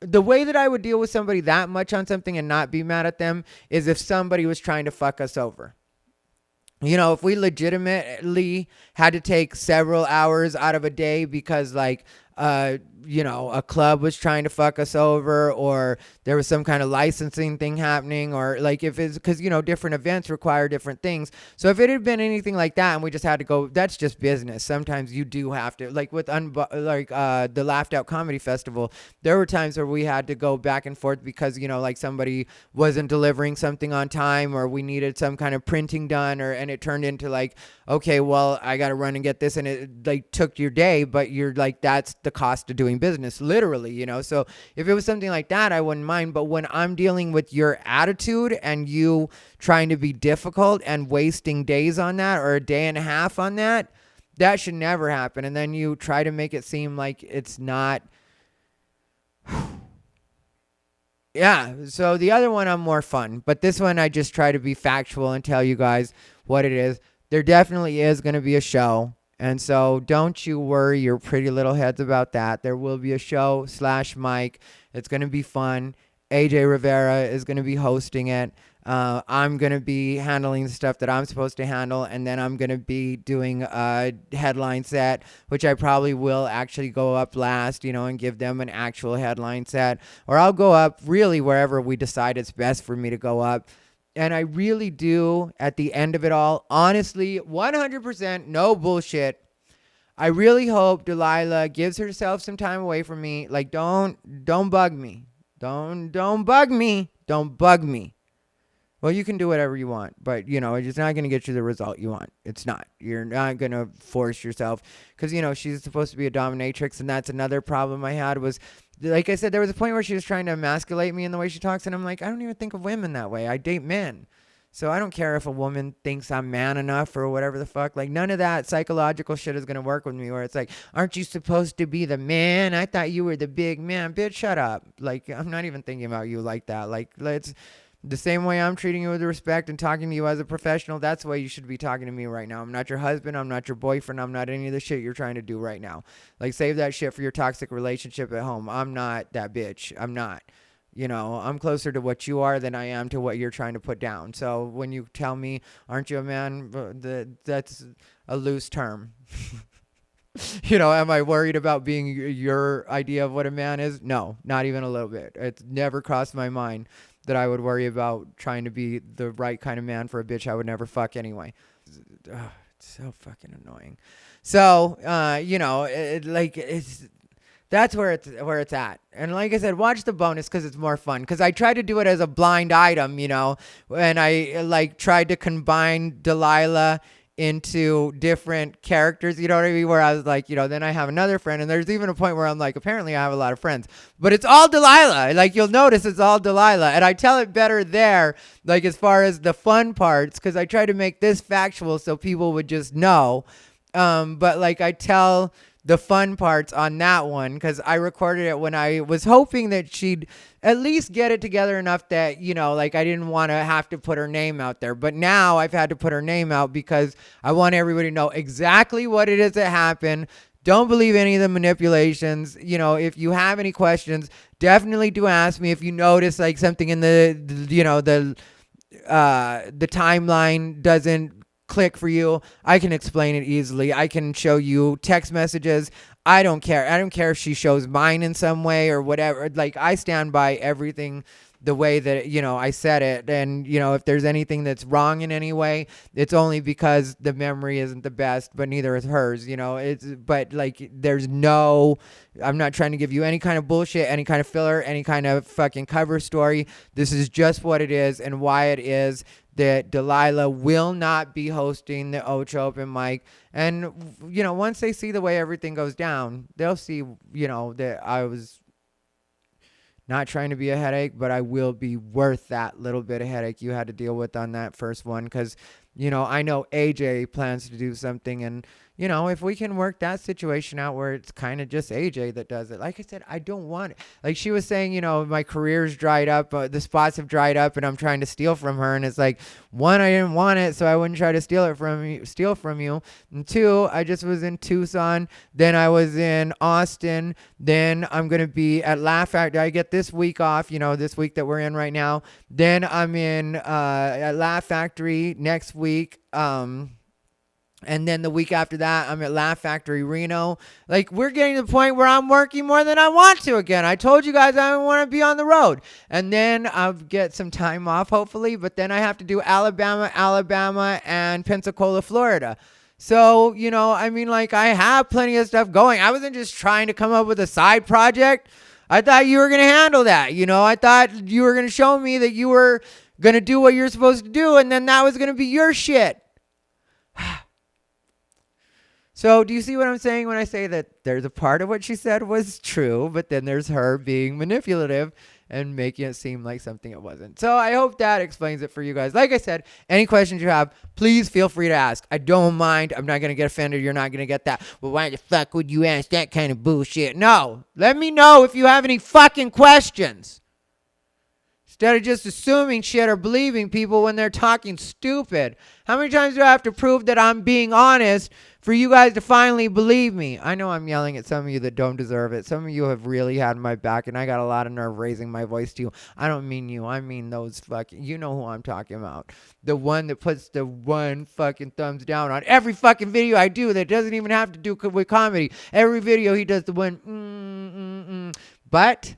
the way that I would deal with somebody that much on something and not be mad at them is if somebody was trying to fuck us over. You know, if we legitimately had to take several hours out of a day because like, you know, a club was trying to fuck us over, or there was some kind of licensing thing happening, or like if it's because, you know, different events require different things. So if it had been anything like that and we just had to go, that's just business. Sometimes you do have to, like with the Laughed Out Comedy Festival, there were times where we had to go back and forth because, you know, like somebody wasn't delivering something on time, or we needed some kind of printing done, and it turned into like, okay, well, I got to run and get this, and it like took your day, but you're like, that's the cost of doing business, literally, you know. So if it was something like that, I wouldn't mind. But when I'm dealing with your attitude and you trying to be difficult and wasting days on that, or a day and a half on that, that should never happen. And then you try to make it seem like it's not. Yeah, so the other one I'm more fun, but this one I just try to be factual and tell you guys what it is. There definitely is going to be a show. And so don't you worry your pretty little heads about that. There will be a show / mic. It's going to be fun. AJ Rivera is going to be hosting it. I'm going to be handling the stuff that I'm supposed to handle. And then I'm going to be doing a headline set, which I probably will actually go up last, you know, and give them an actual headline set. Or I'll go up really wherever we decide it's best for me to go up. And I really do, at the end of it all, honestly, 100%, no bullshit, I really hope Delilah gives herself some time away from me. Like, don't bug me. Don't bug me. Don't bug me. Well, you can do whatever you want, but, you know, it's not going to get you the result you want. It's not. You're not going to force yourself because, you know, she's supposed to be a dominatrix, and that's another problem I had was, like I said, there was a point where she was trying to emasculate me in the way she talks, and I'm like, I don't even think of women that way. I date men. So I don't care if a woman thinks I'm man enough or whatever the fuck. Like, none of that psychological shit is going to work with me where it's like, aren't you supposed to be the man? I thought you were the big man. Bitch, shut up. Like, I'm not even thinking about you like that. Like, let's... The same way I'm treating you with respect and talking to you as a professional, that's the way you should be talking to me right now. I'm not your husband. I'm not your boyfriend. I'm not any of the shit you're trying to do right now. Like, save that shit for your toxic relationship at home. I'm not that bitch. I'm not. You know, I'm closer to what you are than I am to what you're trying to put down. So when you tell me, aren't you a man, that's a loose term. You know, am I worried about being your idea of what a man is? No, not even a little bit. It's never crossed my mind that I would worry about trying to be the right kind of man for a bitch I would never fuck anyway. Ugh, it's so fucking annoying. So, you know, that's where it's at. And like I said, watch the bonus because it's more fun. Because I tried to do it as a blind item, you know, and I like tried to combine Delilah into different characters, you know what I mean, where I was like, you know, then I have another friend, and there's even a point where I'm like, apparently I have a lot of friends, but it's all Delilah. Like, you'll notice it's all Delilah, and I tell it better there, like as far as the fun parts, because I try to make this factual so people would just know, but like I tell the fun parts on that one because I recorded it when I was hoping that she'd at least get it together enough that, you know, like I didn't want to have to put her name out there. But now I've had to put her name out because I want everybody to know exactly what it is that happened. Don't believe any of the manipulations. You know, if you have any questions, definitely do ask me. If you notice like something in the timeline doesn't click for you, I can explain it easily. I can show you text messages. I don't care. I don't care if she shows mine in some way or whatever. Like, I stand by everything the way that, I said it. And, if there's anything that's wrong in any way, it's only because the memory isn't the best, but neither is hers. But like, I'm not trying to give you any kind of bullshit, any kind of filler, any kind of fucking cover story. This is just what it is and why it is that Delilah will not be hosting the Ocho open mic. And, once they see the way everything goes down, they'll see, that I was not trying to be a headache, but I will be worth that little bit of headache you had to deal with on that first one. Because, I know AJ plans to do something. And, if we can work that situation out where it's kind of just AJ that does it. Like I said, I don't want it. Like she was saying, my career's dried up, the spots have dried up, and I'm trying to steal from her. And it's like, one, I didn't want it, so I wouldn't try to steal from you. And two, I just was in Tucson. Then I was in Austin. Then I'm going to be at Laugh Factory. I get this week off, this week that we're in right now. Then I'm in at Laugh Factory next week. And then the week after that, I'm at Laugh Factory Reno. Like, we're getting to the point where I'm working more than I want to again. I told you guys I don't want to be on the road. And then I'll get some time off, hopefully. But then I have to do Alabama, and Pensacola, Florida. So, I have plenty of stuff going. I wasn't just trying to come up with a side project. I thought you were going to handle that. I thought you were going to show me that you were going to do what you're supposed to do. And then that was going to be your shit. So do you see what I'm saying when I say that there's a part of what she said was true, but then there's her being manipulative and making it seem like something it wasn't. So I hope that explains it for you guys. Like I said, any questions you have, please feel free to ask. I don't mind. I'm not going to get offended. You're not going to get that. Well, why the fuck would you ask that kind of bullshit? No. Let me know if you have any fucking questions. Instead of just assuming shit or believing people when they're talking stupid. How many times do I have to prove that I'm being honest for you guys to finally believe me? I know I'm yelling at some of you that don't deserve it. Some of you have really had my back, and I got a lot of nerve raising my voice to you. I don't mean you. I mean those fucking... You know who I'm talking about. The one that puts the one fucking thumbs down on every fucking video I do that doesn't even have to do with comedy. Every video he does the one... But...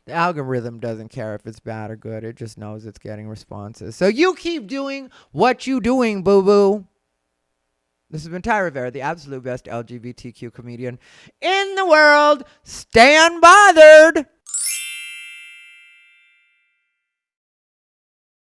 the algorithm doesn't care if it's bad or good. It just knows it's getting responses. So you keep doing what you doing, boo-boo. This has been Thai Rivera, the absolute best LGBTQ comedian in the world. Stay unbothered.